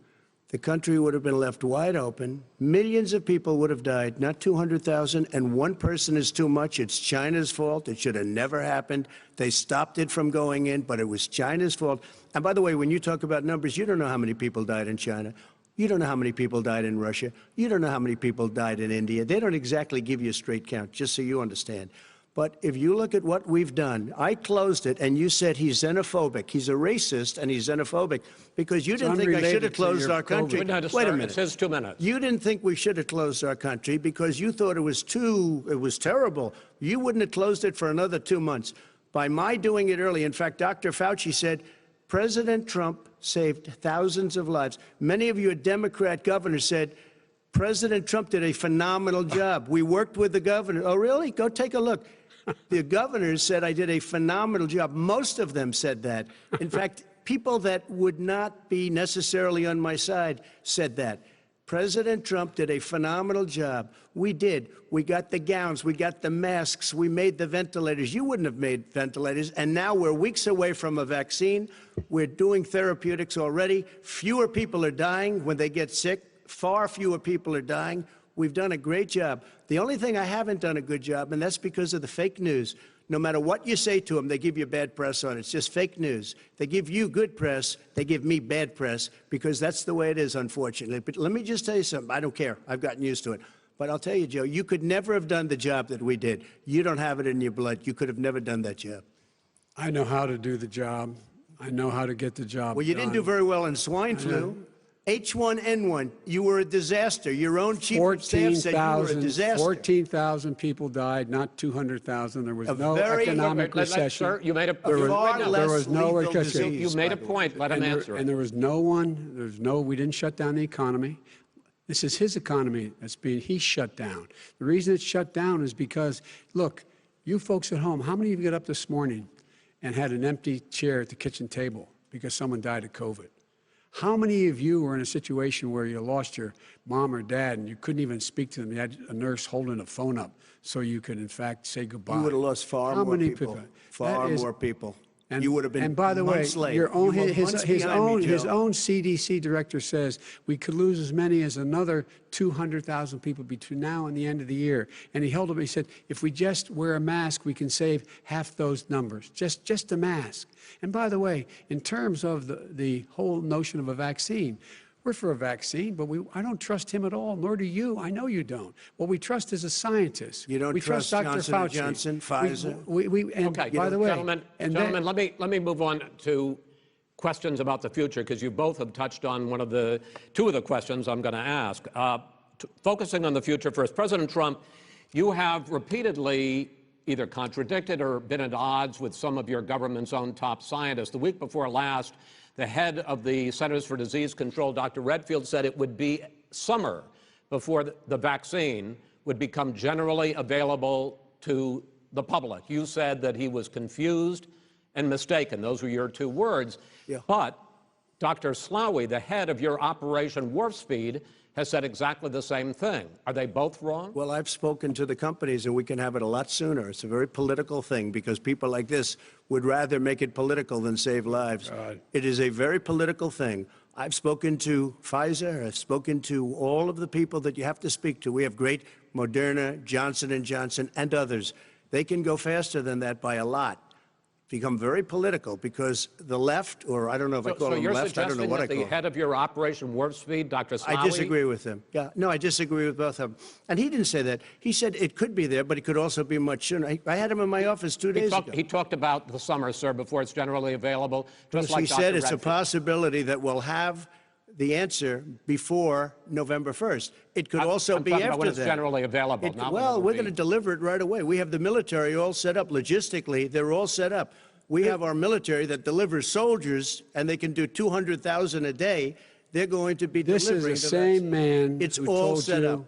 the country would have been left wide open. Millions of people would have died, not 200,000, and one person is too much. It's China's fault. It should have never happened. They stopped it from going in, but it was China's fault. And by the way, when you talk about numbers, you don't know how many people died in China. You don't know how many people died in Russia. You don't know how many people died in India. They don't exactly give you a straight count, just so you understand. But if you look at what we've done, I closed it, and you said he's xenophobic. He's a racist, and he's xenophobic because you didn't think I should have closed our country. Wait a minute. It says 2 minutes. You didn't think we should have closed our country because you thought it was terrible. You wouldn't have closed it for another 2 months. By my doing it early, in fact, Dr. Fauci said, President Trump saved thousands of lives. Many of your Democrat governors said, President Trump did a phenomenal job. We worked with the governor. Oh, really? Go take a look. The governors said I did a phenomenal job. Most of them said that. In fact, people that would not be necessarily on my side said that. President Trump did a phenomenal job. We did. We got the gowns. We got the masks. We made the ventilators. You wouldn't have made ventilators. And now we're weeks away from a vaccine. We're doing therapeutics already. Fewer people are dying when they get sick. Far fewer people are dying. We've done a great job. The only thing I haven't done a good job, and that's because of the fake news. No matter what you say to them, they give you bad press on it. It's just fake news. They give you good press. They give me bad press because that's the way it is, unfortunately. But let me just tell you something. I don't care. I've gotten used to it. But I'll tell you, Joe, you could never have done the job that we did. You don't have it in your blood. You could have never done that job. I know how to do the job. I know how to get the job Well, you done. didn't do very well in swine flu. H1N1, you were a disaster. Your own chief of staff said you were a disaster. 14,000 people died, not 200,000. There was no economic recession. Sir, you made a There was no lethal recession. disease, You made a by the point. Let him answer. And there was we didn't shut down the economy. This is his economy he's shut down. The reason it's shut down is because, look, you folks at home, how many of you got up this morning and had an empty chair at the kitchen table because someone died of COVID? How many of you were in a situation where you lost your mom or dad and you couldn't even speak to them? You had a nurse holding a phone up so you could, in fact, say goodbye. You would have lost far more people. Far more people. And, you would have been and by the way, months late. your own, his own CDC director says we could lose as many as another 200,000 people between now and the end of the year. And he held up, he said, if we just wear a mask, we can save half those numbers. Just a mask. And by the way, in terms of the whole notion of a vaccine, we're for a vaccine, but I don't trust him at all, nor do you. I know you don't. What we trust is a scientist. You don't we trust Dr. Johnson Fauci. Johnson, Pfizer? Okay, by the way, gentlemen, let me move on to questions about the future, because you both have touched on two of the questions I'm going to ask. Focusing on the future first, President Trump, you have repeatedly either contradicted or been at odds with some of your government's own top scientists. The week before last, the head of the Centers for Disease Control, Dr. Redfield, said it would be summer before the vaccine would become generally available to the public. You said that he was confused and mistaken. Those were your two words. Yeah. But Dr. Slaoui, the head of your Operation Warp Speed, has said exactly the same thing. Are they both wrong? Well, I've spoken to the companies, and we can have it a lot sooner. It's a very political thing because people like this would rather make it political than save lives. It is a very political thing. I've spoken to Pfizer. I've spoken to all of the people that you have to speak to. We have great Moderna, Johnson & Johnson, and others. They can go faster than that by a lot. Become very political because the left, or I don't know if I call them left, I don't know what I call them. So you're suggesting that the head of your Operation Warp Speed, Dr. Slaoui? I disagree with him. Yeah, no, I disagree with both of them. And he didn't say that. He said it could be there, but it could also be much sooner. I had him in my office 2 days ago. He talked about the summer, sir, before it's generally available, just like He Dr. said it's Redfield. a possibility that we'll have the answer before November 1st. It could also be after that. When it's generally available. Well, we're going to deliver it right away. We have the military all set up. Logistically, they're all set up. We have our military that delivers soldiers, and they can do 200,000 a day. They're going to be delivering. This is the same man It's who all told set you up.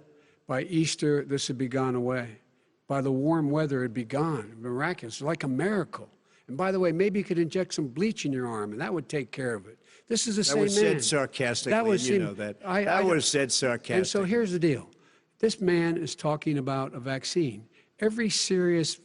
by Easter this would be gone away. By the warm weather, it'd be gone. Miraculous, like a miracle. And by the way, maybe you could inject some bleach in your arm, and that would take care of it. This is the same man. That was said sarcastically, you know that. That was said sarcastically. And so here's the deal. This man is talking about a vaccine. Every serious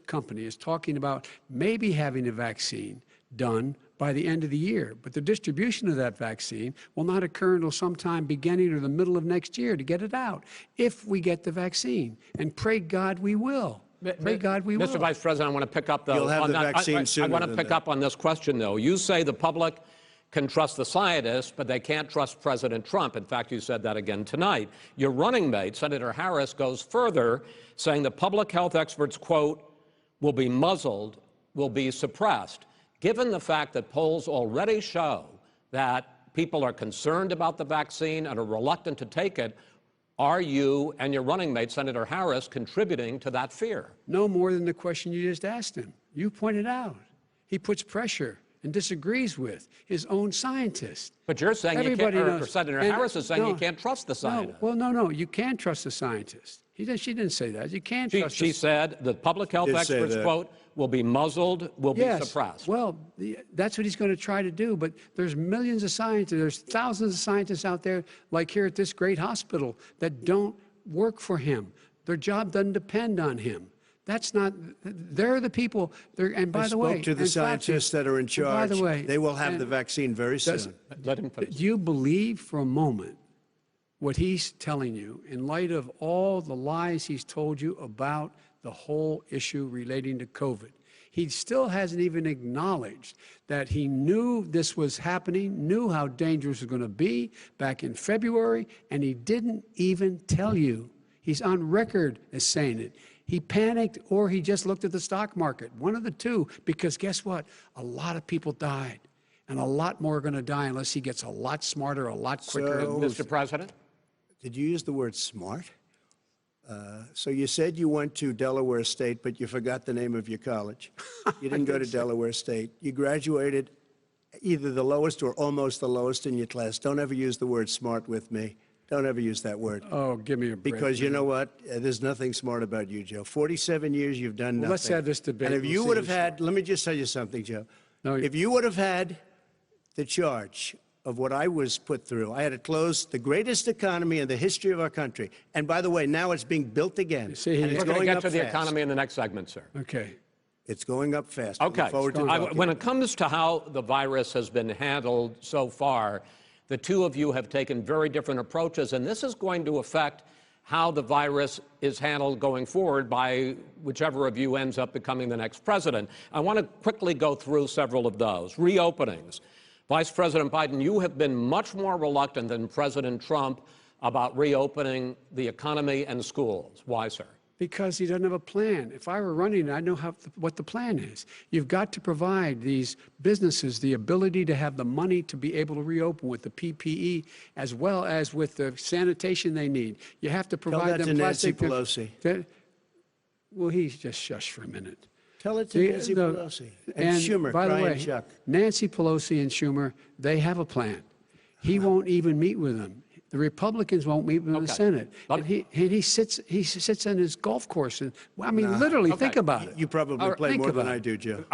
company is talking about maybe having a vaccine done by the end of the year. But the distribution of that vaccine will not occur until sometime beginning or the middle of next year to get it out, if we get the vaccine. And pray God we will. Pray God we will. Mr. Vice President, I want to pick up, though. You'll have the vaccine sooner. I want to pick up on this question, though. You say the public can trust the scientists, but they can't trust President Trump. In fact, you said that again tonight. Your running mate, Senator Harris, goes further, saying the public health experts, quote, will be muzzled, will be suppressed. Given the fact that polls already show that people are concerned about the vaccine and are reluctant to take it, are you and your running mate, Senator Harris, contributing to that fear? No more than the question you just asked him. You pointed out. He puts pressure. and disagrees with his own scientists. But you're saying you can't, or Senator And Harris is saying you can't trust the scientists. No, you can trust the scientists. She didn't say that. You can't trust She said the public health experts, quote, will be muzzled, will be suppressed. Well, that's what he's going to try to do. But there's millions of scientists, there's thousands of scientists out there, like here at this great hospital, that don't work for him. Their job doesn't depend on him. That's not, they're the people, and by the way. I spoke to the scientists that are in charge. By the way. They will have the vaccine very soon. Let him finish. Do you believe for a moment what he's telling you in light of all the lies he's told you about the whole issue relating to COVID? He still hasn't even acknowledged that he knew this was happening, knew how dangerous it was going to be back in February, and he didn't even tell you. He's on record as saying it. He panicked or he just looked at the stock market, one of the two, because guess what? A lot of people died, and a lot more are going to die unless he gets a lot smarter, a lot quicker. Mr. President? Did you use the word smart? So you said you went to Delaware State, but you forgot the name of your college. You didn't go to Delaware State. You graduated either the lowest or almost the lowest in your class. Don't ever use the word smart with me. Don't ever use that word. Oh, give me a break. Because you know what? There's nothing smart about you, Joe. 47 years, you've done nothing. Let's have this debate. And if you would have had, let me just tell you something, Joe. No, if you would have had the charge of what I was put through, I had to close the greatest economy in the history of our country. And by the way, now it's being built again. See, and We're it's going to going get up to the fast. economy in the next segment, sir. Okay. It's going up fast. Okay. When It it comes to how the virus has been handled so far, the two of you have taken very different approaches, and this is going to affect how the virus is handled going forward by whichever of you ends up becoming the next president. I want to quickly go through several of those. Reopenings. Vice President Biden, you have been much more reluctant than President Trump about reopening the economy and schools. Why, sir? Because he doesn't have a plan. If I were running, I'd know what the plan is. You've got to provide these businesses the ability to have the money to be able to reopen with the PPE as well as with the sanitation they need. You have to provide Tell that them to Nancy plastic. Pelosi. Well, he's just shush for a minute. Tell it to Nancy Pelosi. And Schumer, by the Brian way, Chuck. Nancy Pelosi and Schumer, they have a plan. He won't even meet with them. The Republicans won't meet with the Senate. And he sits on his golf course. And I mean, literally, think about it. You probably play more than I do, Joe.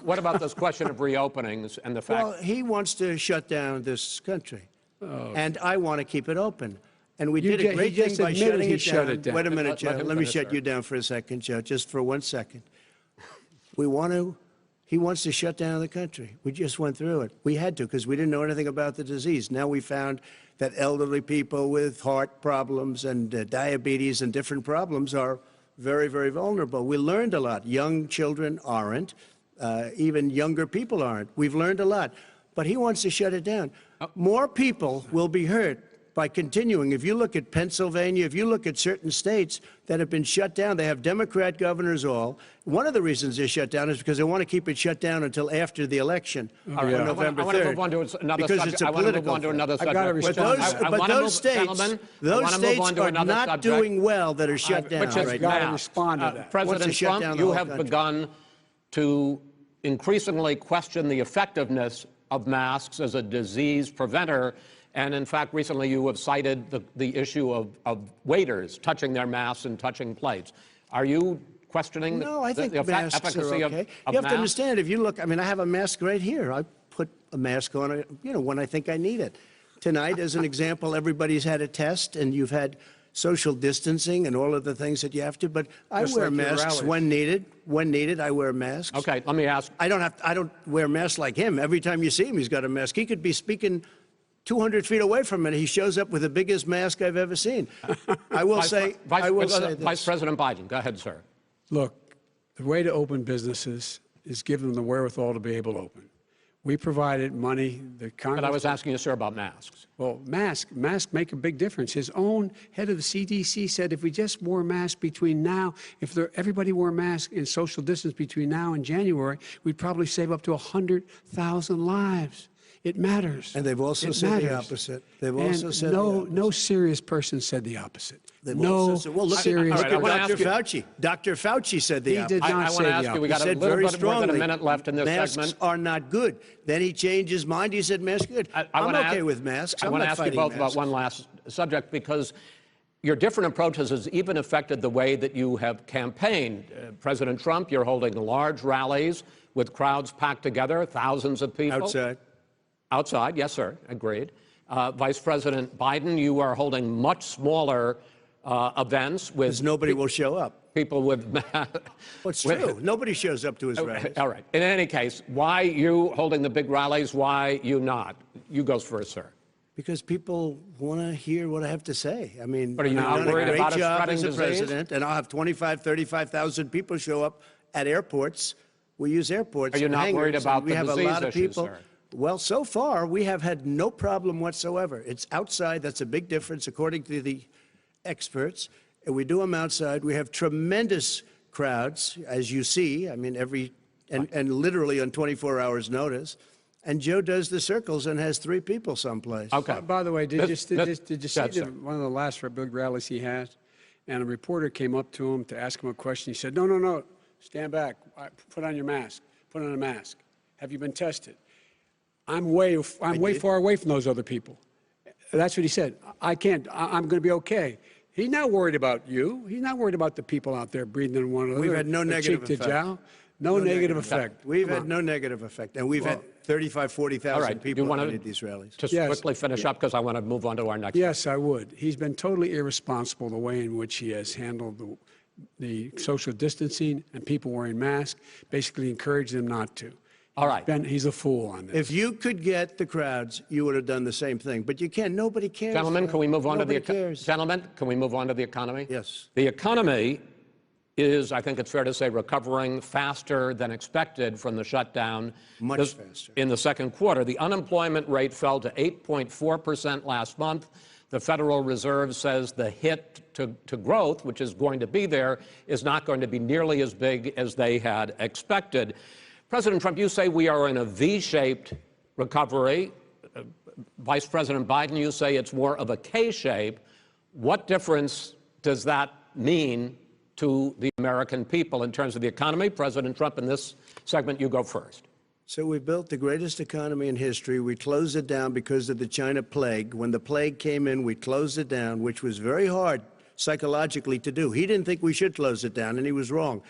What about this question of reopenings and the fact? Well, he wants to shut down this country, and I want to keep it open. And we did a great thing by shutting it down. Wait a minute, Joe. Let me shut you down for a second, Joe, just for 1 second. He wants to shut down the country. We just went through it. We had to because we didn't know anything about the disease. Now we found that elderly people with heart problems and diabetes and different problems are very, very vulnerable. We learned a lot. Young children aren't. Even younger people aren't. We've learned a lot. But he wants to shut it down. More people will be hurt by continuing. If you look at Pennsylvania, if you look at certain states that have been shut down, they have Democrat governors all. One of the reasons they're shut down is because they want to keep it shut down until after the election on November 3rd. I want to move on to another because subject. it's a I want to move political on to another I gotta subject. respond. But those states are not doing well that are shut down Which is right gotta now. respond to that. President shut down Trump, the you whole have country. begun to increasingly question the effectiveness of masks as a disease preventer. And in fact, recently you have cited the issue of waiters touching their masks and touching plates. Are you questioning No, I think the masks efficacy are okay. of You have masks? to understand, if you look, I mean, I have a mask right here. I put a mask on, when I think I need it. Tonight, as an example, everybody's had a test, and you've had social distancing and all of the things that you have to. But I Just wear like your masks rallies. when needed. When needed, I wear masks. Okay, let me ask. I don't wear masks like him. Every time you see him, he's got a mask. He could be speaking 200 feet away from it. He shows up with the biggest mask I've ever seen. I will say this. Vice President Biden, go ahead, sir. Look, the way to open businesses is give them the wherewithal to be able to open. We provided money. The Congress. But I was asking you, sir, about masks. Well, masks make a big difference. His own head of the CDC said if we just wore masks between now, everybody wore masks in social distance between now and January, we'd probably save up to 100,000 lives. It matters. And they've also It said the matters. opposite. They've And also said the opposite. no serious person said the opposite. They've No also said, well, look serious at, all right, I wanna Dr. ask you- Fauci. Dr. Fauci said the He opposite. did not I say want to the ask you, we opposite. got a Said little very bit more than a strongly, minute left in this masks segment. are not good. Then he changed his mind. He said masks are good. I I'm wanna okay ask- with masks. I I'm want to not ask you fighting both about masks. one last subject, because your different approaches has even affected the way that you have campaigned. President Trump, you're holding large rallies with crowds packed together, thousands of people. Outside. Outside, yes, sir, agreed. Vice President Biden, you are holding much smaller events with Because nobody will show up. people with. Well, it's true. Nobody shows up to his rallies. All right. In any case, why you holding the big rallies? Why you not? You goes first, sir. Because people want to hear what I have to say. I mean, But are you I've not done a worried great about it job spreading as a disease? president, and I'll have 35,000 people show up at airports. We use airports. Are you and not worried hangars, about and we the have a disease lot of issues, people. sir? Well, so far we have had no problem whatsoever. It's outside. That's a big difference, according to the experts. And we do them outside. We have tremendous crowds, as you see. I mean, and literally on 24 hours' notice. And Joe does the circles and has 3 people someplace. Okay. By the way, did you see sir. one of the last big rallies he had? And a reporter came up to him to ask him a question. He said, no, stand back. Put on your mask. Put on a mask. Have you been tested? I'm way far away from those other people. That's what he said. I can't. I'm going to be okay. He's not worried about you. He's not worried about the people out there breathing in one another. We've had no negative cheek to effect. jowl. No negative effect. We've Come had on. no negative effect. And we've had 35, 40,000 All right. people you want at these rallies. Just Yes. quickly finish up, because I want to move on to our next. Yes, I would. He's been totally irresponsible the way in which he has handled the social distancing and people wearing masks, basically encouraged them not to. All right. He's a fool on this. If you could get the crowds, you would have done the same thing. But you can't. Nobody cares. Gentlemen, can we move on to the cares. Gentlemen, can we move on to the economy? Yes. The economy is, I think it's fair to say, recovering faster than expected from the shutdown. Much faster. In the second quarter, the unemployment rate fell to 8.4% last month. The Federal Reserve says the hit to growth, which is going to be there, is not going to be nearly as big as they had expected. President Trump, you say we are in a V-shaped recovery. Vice President Biden, you say it's more of a K-shape. What difference does that mean to the American people in terms of the economy? President Trump, in this segment, you go first. So we built the greatest economy in history. We closed it down because of the China plague. When the plague came in, we closed it down, which was very hard psychologically to do. He didn't think we should close it down, and he was wrong.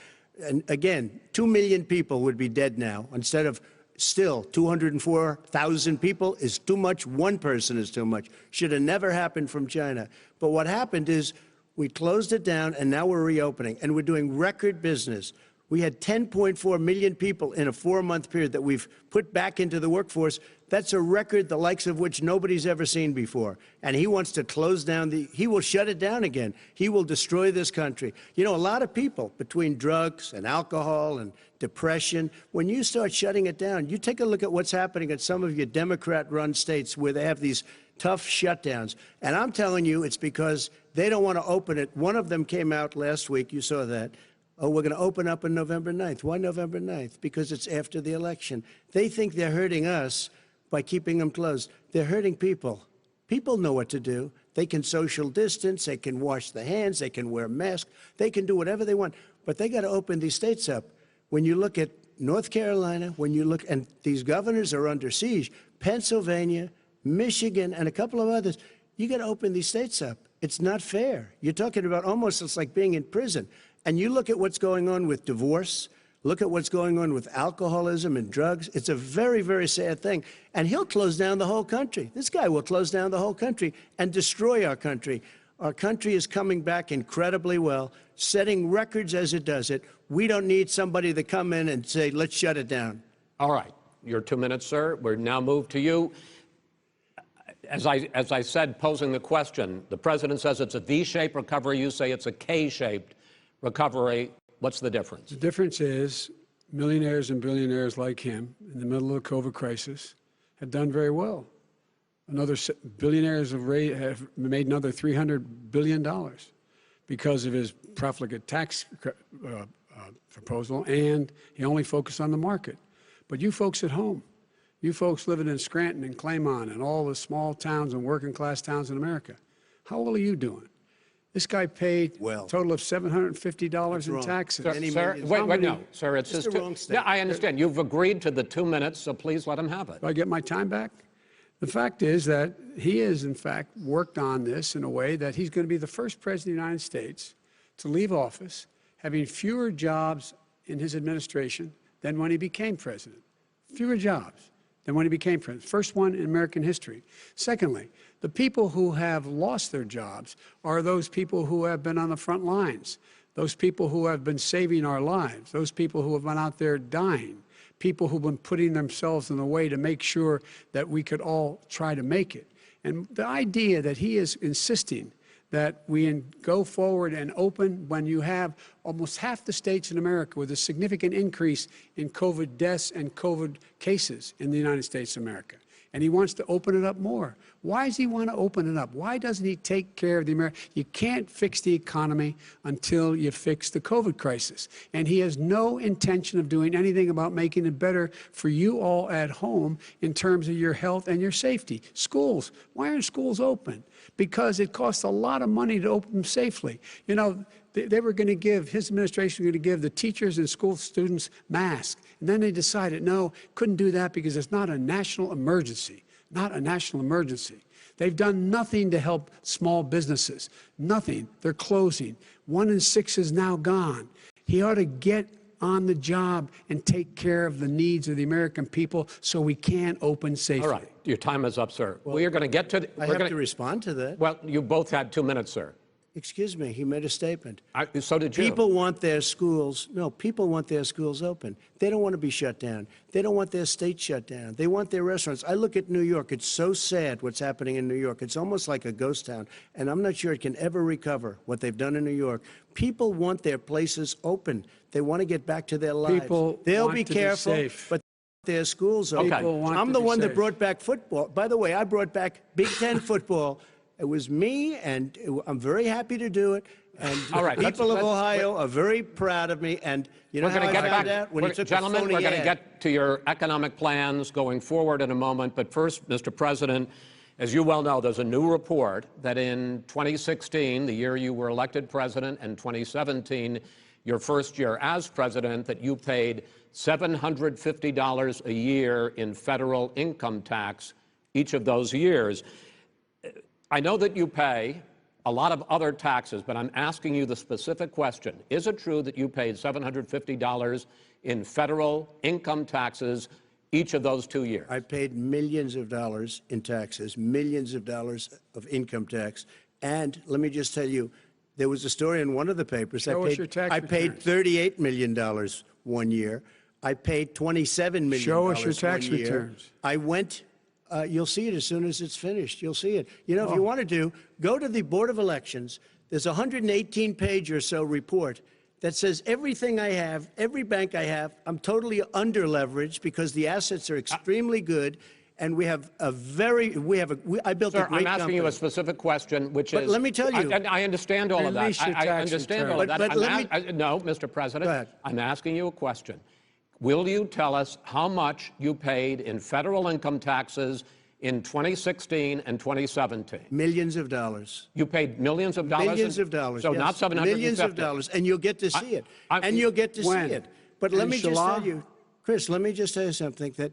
And again, 2 million people would be dead now instead of still 204,000 people is too much. One person is too much. Should have never happened from China. But what happened is we closed it down, and now we're reopening, and we're doing record business. We had 10.4 million people in a 4-month period that we've put back into the workforce. That's a record the likes of which nobody's ever seen before. And he wants to close down he will shut it down again. He will destroy this country. You know, a lot of people, between drugs and alcohol and depression, when you start shutting it down, you take a look at what's happening at some of your Democrat-run states where they have these tough shutdowns. And I'm telling you, it's because they don't want to open it. One of them came out last week. You saw that. Oh, we're going to open up on November 9th. Why November 9th? Because it's after the election. They think they're hurting us by keeping them closed. They're hurting people. People know what to do. They can social distance. They can wash their hands. They can wear masks. They can do whatever they want. But they got to open these states up. When you look at North Carolina, when you look, and these governors are under siege, Pennsylvania, Michigan, and a couple of others, you got to open these states up. It's not fair. You're talking about almost, it's like being in prison. And you look at what's going on with divorce, look at what's going on with alcoholism and drugs. It's a very, very sad thing. And he'll close down the whole country. This guy will close down the whole country and destroy our country. Our country is coming back incredibly well, setting records as it does it. We don't need somebody to come in and say, let's shut it down. All right. Your 2 minutes, sir. We're now moved to you. As I said, posing the question, the president says it's a V-shaped recovery. You say it's a K-shaped recovery. What's the difference? The difference is millionaires and billionaires like him in the middle of the COVID crisis have done very well. Billionaires have made another $300 billion because of his profligate tax proposal, and he only focused on the market. But you folks at home, You folks living in Scranton and Claymont and all the small towns and working class towns in America, how well are you doing? This guy paid a total of $750 in taxes. Sir, wait, no, sir, it's just wrong yeah, I understand. You've agreed to the 2 minutes, so please let him have it. Do I get my time back? The fact is that he has, in fact, worked on this in a way that he's going to be the first president of the United States to leave office having fewer jobs in his administration than when he became president. Fewer jobs than when he became president. First one in American history. Secondly, the people who have lost their jobs are those people who have been on the front lines, those people who have been saving our lives, those people who have been out there dying, people who've been putting themselves in the way to make sure that we could all try to make it. And the idea that he is insisting that we go forward and open when you have almost half the states in America with a significant increase in COVID deaths and COVID cases in the United States of America. And he wants to open it up more. Why does he want to open it up? Why doesn't he take care of the American? You can't fix the economy until you fix the COVID crisis. And he has no intention of doing anything about making it better for you all at home in terms of your health and your safety. Schools, why aren't schools open? Because it costs a lot of money to open them safely. You know, they were going to give, his administration was going to give the teachers and school students masks. And then they decided, no, couldn't do that because it's not a national emergency. Not a national emergency. They've done nothing to help small businesses. Nothing. They're closing. 1 in 6 is now gone. He ought to get on the job and take care of the needs of the American people so we can open safely. All right. Your time is up, sir. Well, we are going to get to... I have to respond to that. Well, you both had 2 minutes, sir. Excuse me, he made a statement. So did you. People want their schools, people want their schools open. They don't want to be shut down. They don't want their state shut down. They want their restaurants. I look at New York. It's so sad what's happening in New York. It's almost like a ghost town. And I'm not sure it can ever recover what they've done in New York. People want their places open. They want to get back to their lives. They'll be careful, but their schools open. I'm the one that brought back football. By the way, I brought back Big Ten football. It was me, and I'm very happy to do it. And people of Ohio are very proud of me. And you know how I found out? When he took Gentlemen, we're going to get to your economic plans going forward in a moment. But first, Mr. President, as you well know, there's a new report that in 2016, the year you were elected president, and 2017, your first year as president, that you paid $750 a year in federal income tax each of those years. I know that you pay a lot of other taxes, but I'm asking you the specific question. Is it true that you paid $750 in federal income taxes each of those 2 years? I paid millions of dollars in taxes, millions of dollars of income tax. And let me just tell you, there was a story in one of the papers. Show us your tax returns. $38 million 1 year. I paid $27 million. Show us your tax returns. I went... you'll see it as soon as it's finished. You'll see it. You know, if you want to go to the Board of Elections. There's a 118-page or so report that says everything I have, every bank I have, I'm totally under-leveraged because the assets are extremely good, and we have a very, I built a great company. I'm asking you a specific question, which is... let me tell you... I understand all of that. I understand all of that. No, Mr. President, go ahead. I'm asking you a question. Will you tell us how much you paid in federal income taxes in 2016 and 2017? Millions of dollars. You paid millions of dollars? Millions of dollars, So yes. not 750? Millions of dollars, and you'll get to see it. And you'll get to see it. But let me just tell you, Chris, let me just tell you something, that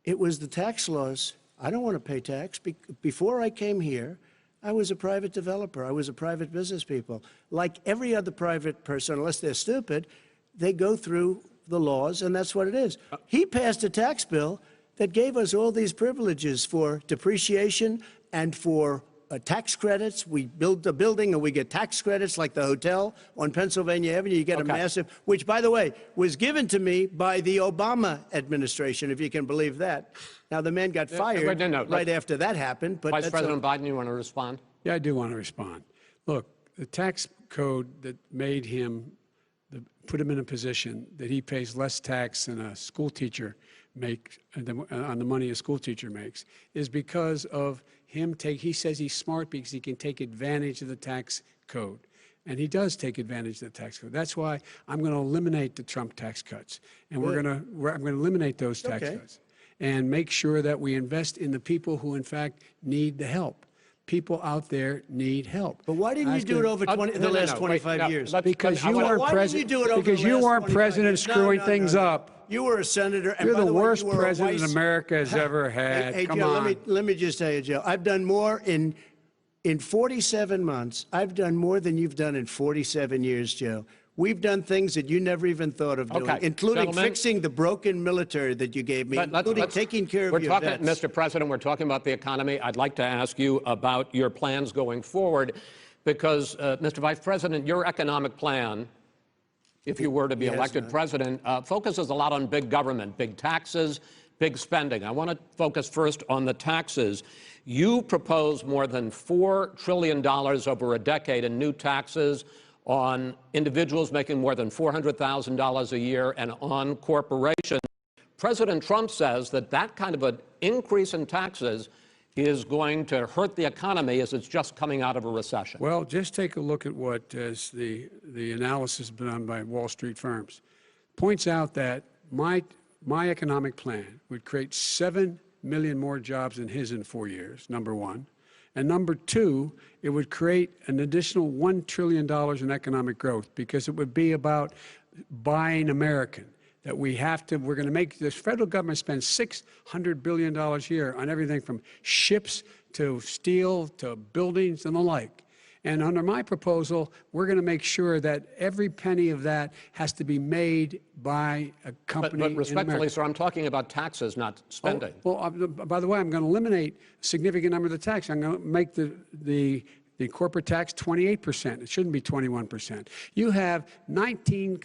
it was the tax laws. I don't want to pay tax. Before I came here, I was a private developer. I was a private business people. Like every other private person, unless they're stupid, they go through the laws, and that's what it is. He passed a tax bill that gave us all these privileges for depreciation and for tax credits. We build a building and we get tax credits, like the hotel on Pennsylvania Avenue. You get a massive, which, by the way, was given to me by the Obama administration, if you can believe that. Now, the man got fired right after that happened. But Vice President Biden, you want to respond? Yeah, I do want to respond. Look, the tax code that made him put him in a position that he pays less tax than a school teacher makes on the money a school teacher makes is because of him he says he's smart because he can take advantage of the tax code. And he does take advantage of the tax code. That's why I'm going to eliminate the Trump tax cuts. And I'm going to eliminate those tax cuts. and make sure that we invest in the people who, in fact, need the help. People out there need help. But why didn't you do it over the last 25 years? Because you weren't president. Because you weren't president screwing things up. You were a senator. And You're by the way, worst you were president America has ever had. Hey, Come Joe, on. let me just tell you, Joe. I've done more in 47 months. I've done more than you've done in 47 years, Joe. We've done things that you never even thought of doing, including fixing the broken military that you gave me, including taking care of your vets. Mr. President, we're talking about the economy. I'd like to ask you about your plans going forward, because, Mr. Vice President, your economic plan, if you were to be elected president, focuses a lot on big government, big taxes, big spending. I want to focus first on the taxes. You propose more than $4 trillion over a decade in new taxes on individuals making more than $400,000 a year and on corporations. President Trump says that that kind of an increase in taxes is going to hurt the economy as it's just coming out of a recession. Well, just take a look at what the analysis done by Wall Street firms. Points out that my economic plan would create 7 million more jobs than his in 4 years, number one. And number two, it would create an additional $1 trillion in economic growth, because it would be about buying American. That we're going to make this federal government spend $600 billion a year on everything from ships to steel to buildings and the like. And under my proposal, we're going to make sure that every penny of that has to be made by a company But respectfully, in America. sir, I'm talking about taxes, not spending. By the way, I'm going to eliminate a significant number of the tax. I'm going to make the corporate tax 28%. It shouldn't be 21%. You have 91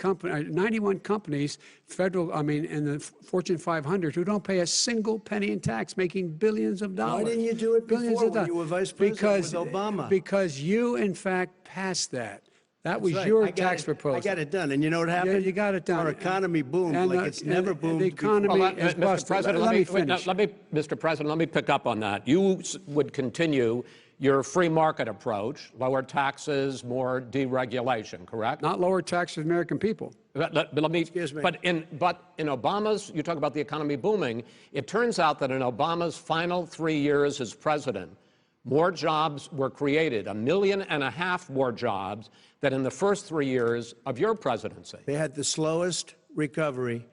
companies, in the Fortune 500 who don't pay a single penny in tax, making billions of dollars. Why didn't you do it before when you were vice president with Obama? Because you, in fact, passed that. That was your tax proposal. I got it done. And you know what happened? Yeah, you got it done. Our economy boomed like it's never boomed. The economy is busted. Let me finish. Mr. President, let me pick up on that. You would continue your free market approach, lower taxes, more deregulation, correct? Not lower taxes for American people. Excuse me. But in Obama's, you talk about the economy booming, it turns out that in Obama's final 3 years as president, more jobs were created, 1.5 million more jobs than in the first 3 years of your presidency. They had the slowest recovery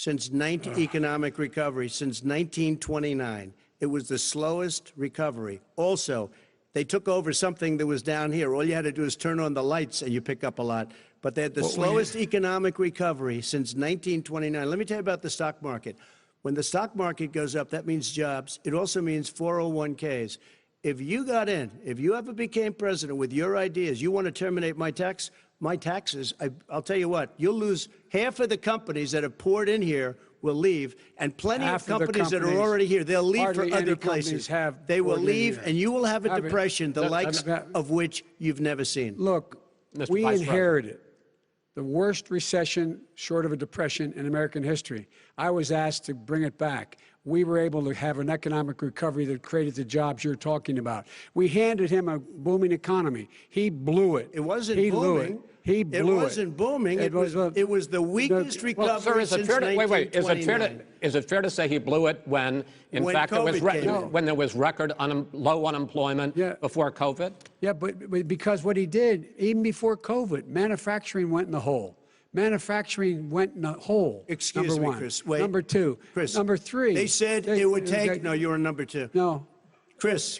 economic recovery since 1929. It was the slowest recovery. Also, they took over something that was down here. All you had to do is turn on the lights and you pick up a lot. But they had the slowest economic recovery since 1929. Let me tell you about the stock market. When the stock market goes up, that means jobs. It also means 401ks. If you got in, if you ever became president with your ideas, you want to terminate my taxes, I'll tell you what, you'll lose half of the companies that have poured in here will leave, and plenty of companies that are already here, they'll leave for other places. They will leave, and you will have a depression, the likes of which you've never seen. Look, we inherited the worst recession short of a depression in American history. I was asked to bring it back. We were able to have an economic recovery that created the jobs you're talking about. We handed him a booming economy. He blew it. It wasn't booming. Blew it. He blew it. It wasn't booming. It was the weakest recovery since 1929. Is it fair to say he blew it when fact, when there was record low unemployment before COVID? Yeah, but because what he did, even before COVID, manufacturing went in the hole. Manufacturing went in the hole. Excuse me, Chris. Wait. Number two. Chris. Number three. They said it would take. No, you're on number two. No. Chris.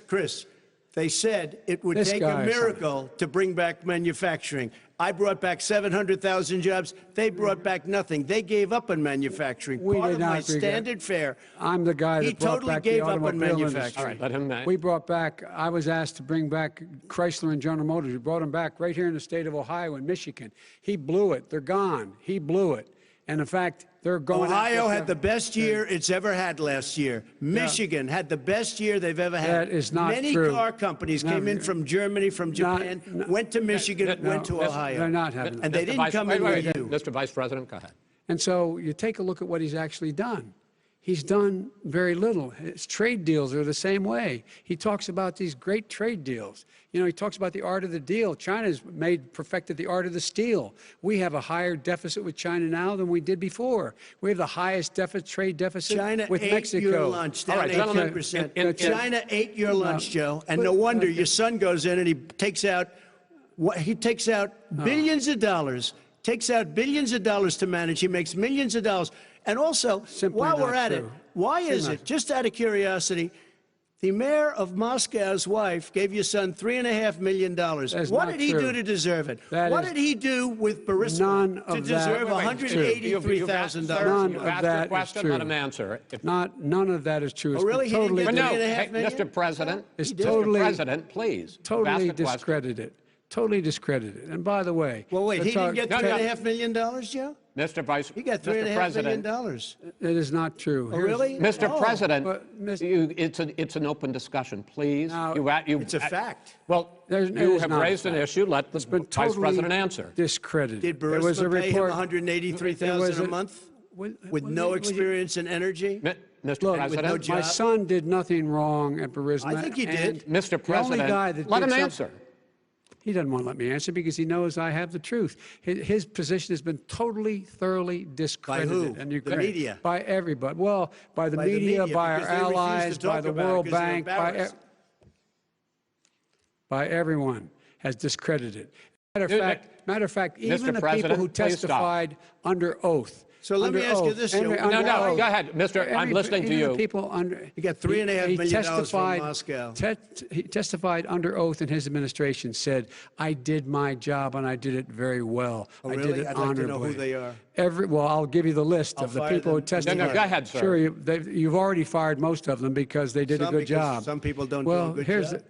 They said it would take a miracle to bring back manufacturing. I brought back 700,000 jobs. They brought back nothing. They gave up on manufacturing. Part of my standard fare. I'm the guy that brought back the automobile industry. All right, let him. We brought back. I was asked to bring back Chrysler and General Motors. We brought them back right here in the state of Ohio and Michigan. He blew it. They're gone. He blew it. And in fact, they're going. Ohio had the best year it's ever had last year. Michigan had the best year they've ever had. That is not true. Many car companies came in from Germany, from Japan, went to Michigan, went to Ohio. They're not having. And they didn't come in with you. Mr. Vice President, go ahead. And so you take a look at what he's actually done. He's done very little. His trade deals are the same way. He talks about these great trade deals. You know, he talks about the art of the deal. China's perfected the art of the steal. We have a higher deficit with China now than we did before. We have the highest trade deficit China with ate Mexico. your lunch, down All right, gentlemen, 18%. China ate your lunch, Joe, and no wonder your son goes in and he takes out billions of dollars, to manage. He makes millions of dollars. And also, Simply while we're not at it, true. why is it, just out of curiosity, the mayor of Moscow's wife gave your son $3.5 million. What did he do to deserve it? What did he do with Burisma to deserve $183,000? None of that is true. Let him answer. None of that is true. Oh, really? He didn't get No, $3.5 million? Mr. President, It's Mr. totally- President, please. Totally ask a question. discredited. Totally discredited. And by the way, Well, wait, he didn't get No, no. $3.5 million, Joe? Mr. Vice, He got Mr. $3.5 President, million. it is not true. Oh, really? Mr. Oh. President, But, it's an open discussion, please. Now, It's a fact. Well, It you is have not a raised an fact. issue. Let the been Vice totally President answer. discredited. Did There was a Burisma pay him report. $183,000 a month with no experience in energy? Mr. Look, President, no job. my son did nothing wrong at Burisma. I think he did. and Mr. the only guy President, that let did him something- answer. He doesn't want to let me answer because he knows I have the truth. His position has been totally, thoroughly discredited. who? And The media? By everybody. Well, by the media, by our because they refuse to allies, by talk the about it World because they're Bank, embarrassed. by everyone has discredited. Matter of fact, even the people President, who please stop. testified under oath. So let me under ask you oath, this, under- Joe. under No, oath. go ahead, Mr. I'm listening to Even you. the people under. He got $3.5 million from testified- Moscow. He testified under oath, and his administration said, "I did my job and I did it very well. Oh, I really? did it I'd like to honorably." know who they are. Well, I'll give you the list I'll of the fire people who them. testified. No, go ahead, sir. Sure, you've already fired most of them because they did a Some good because job. some people don't well, do a good here's job.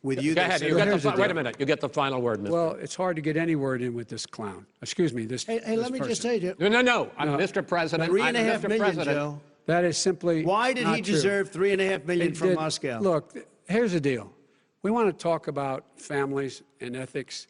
With you, Go they ahead. said- You get here's the, the wait a deal. minute. You get the final word, Mr. Well, it's hard to get any word in with this clown. Excuse me, this. Hey, this let me just person. tell you, No. Mr. President. $3.5 Mr. million, President. Joe. That is simply. Why did not he true. deserve $3.5 million It from did- Moscow? Look, here's the deal. We want to talk about families and ethics.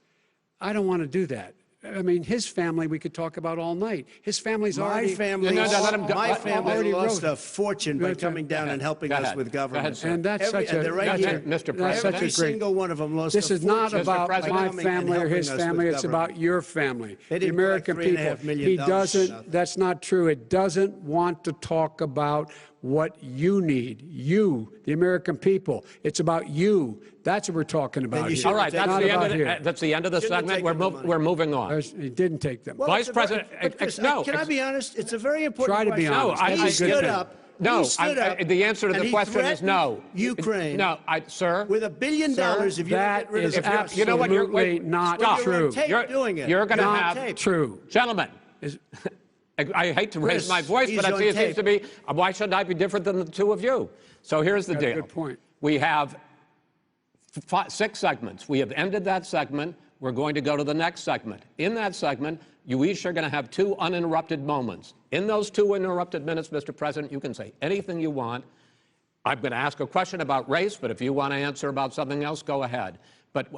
I don't want to do that. I mean, his family we could talk about all night. His family's My already. family, No, let him go. my Let- family already lost wrote. a fortune by coming down and helping Go us ahead. with Go ahead, government. sir. And that's such a. they're right that's here. a- Mr. That's President. such Every a great. single one of them lost This a is not fortune about by my coming and family or helping his us family. with It's government. about your family, They the didn't collect American $3.5 people. million He for doesn't. nothing. That's not true. It doesn't want to talk about what you need. You, the American people. It's about you. That's what we're talking about you here. should All right, Take that's Not the, about end of here. that's the end of the Shouldn't have segment. taken the money. We're moving on. He didn't take them. Well, Vice it's a very- President, but Chris, no, can I be honest? It's a very important Try to be question. honest. No, I- He I- stood up. No, he stood up, the answer to and the he question is no. threatened Ukraine. No, sir. With $1 billion if you don't That get rid of is the press. absolutely You know what, you're- not stop. You're on true. tape doing it. You're going to You're on have tape. True. Gentlemen. Is- I hate to raise Chris, my voice, he's but on it seems tape. to be, why should I be different than the two of you? So here's the Got a deal. good point. We have 6 segments. We have ended that segment. We're going to go to the next segment. In that segment, you each are going to have 2 uninterrupted moments. In those 2 uninterrupted minutes, Mr. President, you can say anything you want. I'm going to ask a question about race, but if you want to answer about something else, go ahead. But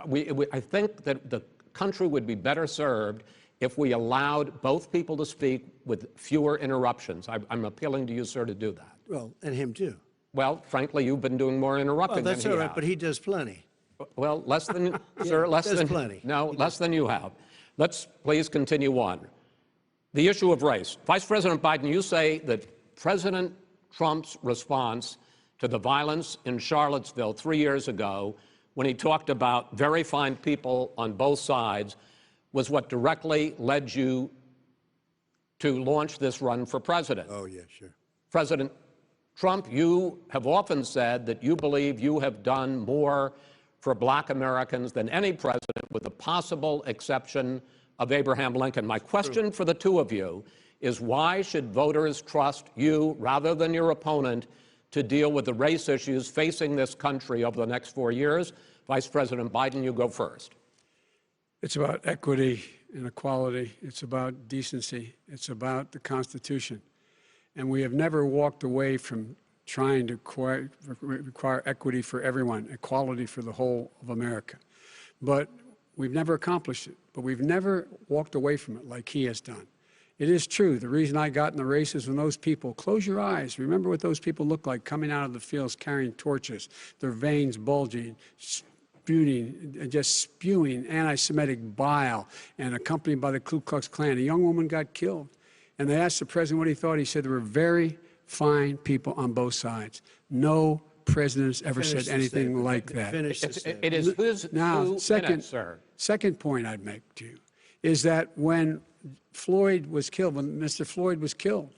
I think that the country would be better served if we allowed both people to speak with fewer interruptions. I'm appealing to you, sir, to do that. Well, and him too. Well, frankly, you've been doing more interrupting Well, that's than all he right, has. but he does plenty. Well, less than, sir, less there's than. plenty. No, less than you have. Let's please continue on. The issue of race. Vice President Biden, you say that President Trump's response to the violence in Charlottesville 3 years ago, when he talked about very fine people on both sides, was what directly led you to launch this run for president. Oh, yeah, sure. President Trump, you have often said that you believe you have done more for black Americans than any president, with the possible exception of Abraham Lincoln. My question for the two of you is, why should voters trust you rather than your opponent to deal with the race issues facing this country over the next 4 years? Vice President Biden, you go first. It's about equity and equality. It's about decency. It's about the Constitution. And we have never walked away from trying to require equity for everyone, equality for the whole of America. But we've never accomplished it. But we've never walked away from it like he has done. It is true. The reason I got in the race is when those people, close your eyes, remember what those people look like coming out of the fields carrying torches, their veins bulging, just spewing anti-Semitic bile, and accompanied by the Ku Klux Klan. A young woman got killed. And they asked the president what he thought. He said there were very fine people on both sides. No president's ever said anything like that. It is whose now, sir. Second point I'd make to you is that when Floyd was killed, when Mr. Floyd was killed,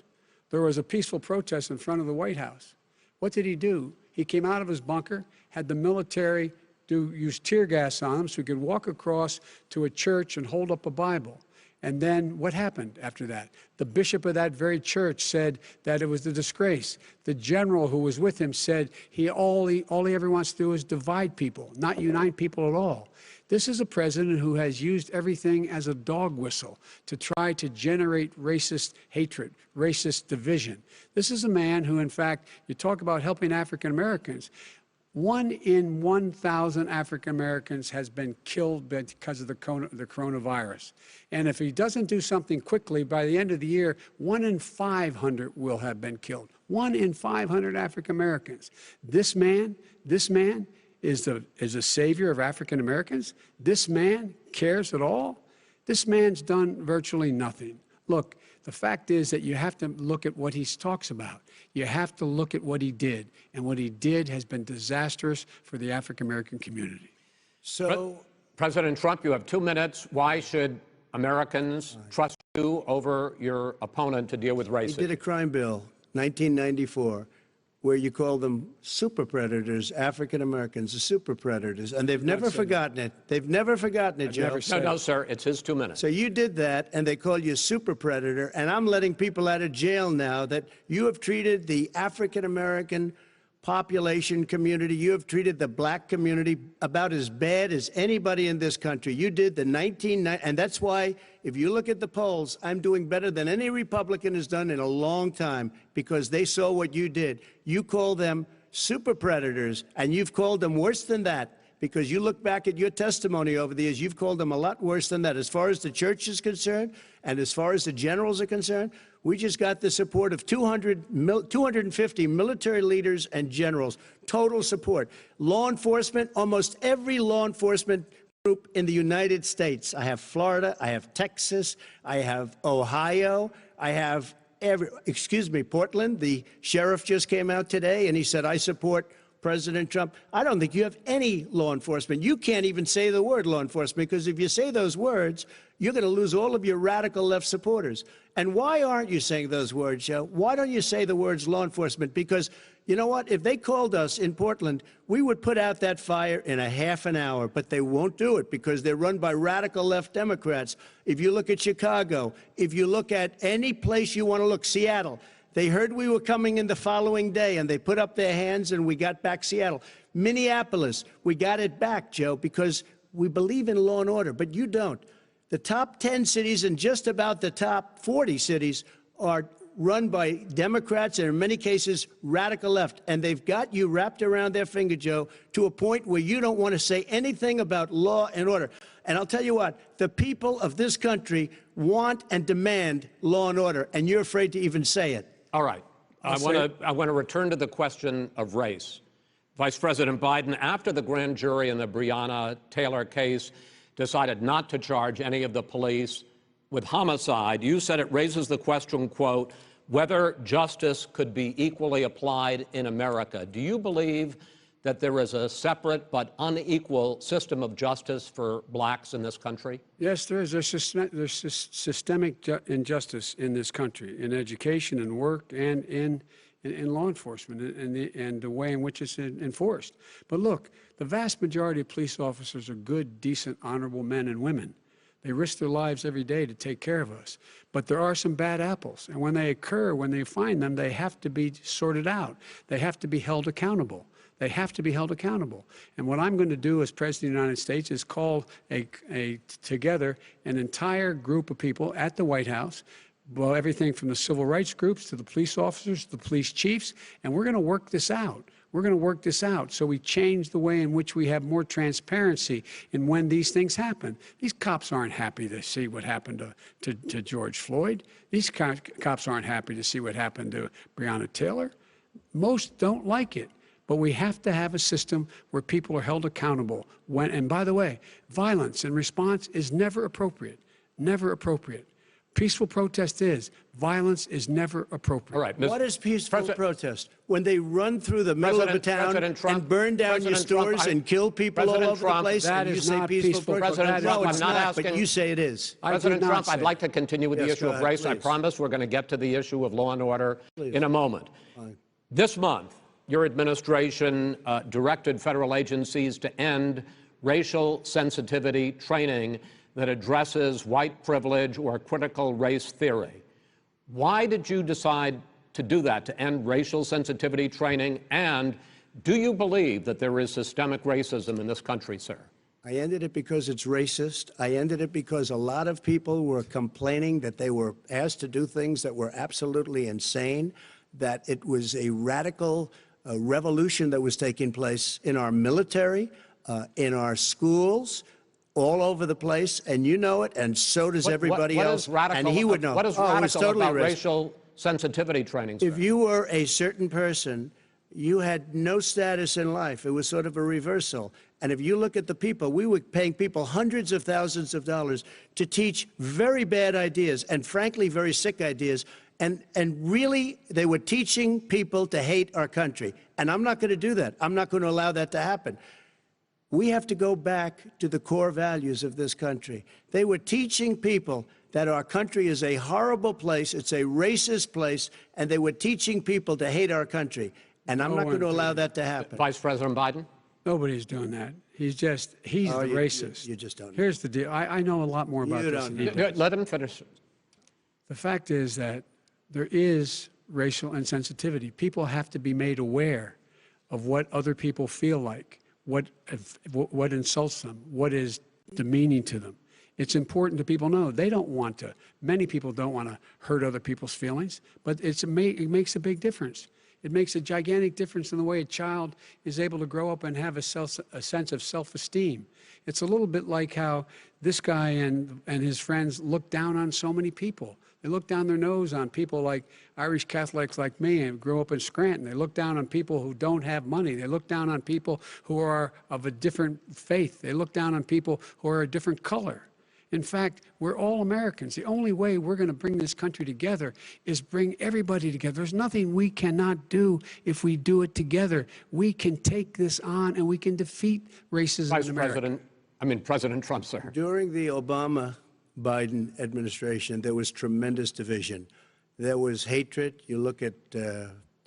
there was a peaceful protest in front of the White House. What did he do? He came out of his bunker, had the military use tear gas on him so he could walk across to a church and hold up a Bible. And then what happened after that? The bishop of that very church said that it was a disgrace. The general who was with him said all he ever wants to do is divide people, not unite people at all. This is a president who has used everything as a dog whistle to try to generate racist hatred, racist division. This is a man who, in fact, you talk about helping African Americans. 1 in 1,000 African Americans has been killed because of the coronavirus. And if he doesn't do something quickly, by the end of the year, 1 in 500 will have been killed. 1 in 500 African Americans. This man is a savior of African Americans. This man cares at all. This man's done virtually nothing. Look, the fact is that you have to look at what he talks about. You have to look at what he did. And what he did has been disastrous for the African American community. So, President Trump, you have 2 minutes. Why should Americans trust you over your opponent to deal with racism? he did a crime bill, 1994, where you call them super predators, African Americans, the super predators, and they've never forgotten it. They've never forgotten it, Joe. No, sir, it's his 2 minutes. So you did that, and they call you a super predator, and I'm letting people out of jail now that you have treated the African American population community, you have treated the black community about as bad as anybody in this country. You did the 1990, and that's why, if you look at the polls, I'm doing better than any Republican has done in a long time, because they saw what you did. You call them super predators, and you've called them worse than that, because you look back at your testimony over the years, you've called them a lot worse than that. As far as the church is concerned, and as far as the generals are concerned, we just got the support of 250 military leaders and generals, total support. Law enforcement, almost every law enforcement group in the United States. I have Florida, I have Texas, I have Ohio, I have Portland. The sheriff just came out today and he said, I support President Trump. I don't think you have any law enforcement. You can't even say the word law enforcement, because if you say those words, you're going to lose all of your radical left supporters. And why aren't you saying those words, Joe? Why don't you say the words law enforcement? Because you know what? If they called us in Portland, we would put out that fire in a half an hour, but they won't do it because they're run by radical left Democrats. If you look at Chicago, if you look at any place you want to look, Seattle, they heard we were coming in the following day, and they put up their hands, and we got back Seattle. Minneapolis, we got it back, Joe, because we believe in law and order, but you don't. The top 10 cities and just about the top 40 cities are run by Democrats and, in many cases, radical left. And they've got you wrapped around their finger, Joe, to a point where you don't want to say anything about law and order. And I'll tell you what, the people of this country want and demand law and order, and you're afraid to even say it. All right. I want to return to the question of race. Vice President Biden, after the grand jury in the Breonna Taylor case decided not to charge any of the police with homicide, you said it raises the question, quote, whether justice could be equally applied in America. Do you believe that there is a separate but unequal system of justice for blacks in this country? Yes, there is. There's systemic injustice in this country, in education and work and in law enforcement and the way in which it's enforced. But look, the vast majority of police officers are good, decent, honorable men and women. They risk their lives every day to take care of us. But there are some bad apples. And when they occur, when they find them, they have to be sorted out. They have to be held accountable. They have to be held accountable. And what I'm going to do as President of the United States is call together an entire group of people at the White House, well, everything from the civil rights groups to the police officers, to the police chiefs, and we're going to work this out. We're going to work this out so we change the way in which we have more transparency in when these things happen. These cops aren't happy to see what happened to George Floyd. These cops aren't happy to see what happened to Breonna Taylor. Most don't like it. But we have to have a system where people are held accountable. And by the way, violence in response is never appropriate. Never appropriate. Peaceful protest is. Violence is never appropriate. All right. What is peaceful protest? When they run through the middle of a town and burn down your stores and kill people all over the place, and you say peaceful protest? President Trump, No, it's I'm not not, asking. but you say it is. President Trump, I'd like to continue with the issue of race. I please. promise we're going to get to the issue of law and order in a moment. This month, your administration directed federal agencies to end racial sensitivity training that addresses white privilege or critical race theory. Why did you decide to do that, to end racial sensitivity training? And do you believe that there is systemic racism in this country, sir? I ended it because it's racist. I ended it because a lot of people were complaining that they were asked to do things that were absolutely insane, that it was a radical revolution that was taking place in our military, in our schools, all over the place, and you know it, and so does everybody else. Radical, and he would know. What is radical totally about racial sensitivity training, sir? If you were a certain person, you had no status in life. It was sort of a reversal. And if you look at the people, we were paying people hundreds of thousands of dollars to teach very bad ideas and, frankly, very sick ideas. And really, they were teaching people to hate our country. And I'm not going to do that. I'm not going to allow that to happen. We have to go back to the core values of this country. They were teaching people that our country is a horrible place, it's a racist place, and they were teaching people to hate our country. And I'm not going to allow that to happen. Vice President Biden? Nobody's doing that. He's the racist. You just don't know. Here's the deal. I know a lot more about You this don't than he know. does. Let him finish. The fact is that there is racial insensitivity. People have to be made aware of what other people feel like, what insults them, what is demeaning to them. It's important that people know they don't want to. Many people don't want to hurt other people's feelings, but it makes a big difference. It makes a gigantic difference in the way a child is able to grow up and have a sense of self-esteem. It's a little bit like how this guy and his friends look down on so many people. They look down their nose on people like Irish Catholics like me and grew up in Scranton. They look down on people who don't have money. They look down on people who are of a different faith. They look down on people who are a different color. In fact, we're all Americans. The only way we're going to bring this country together is bring everybody together. There's nothing we cannot do if we do it together. We can take this on and we can defeat racism in America. President Trump, sir. During the Obama-Biden administration, there was tremendous division. There was hatred. You look at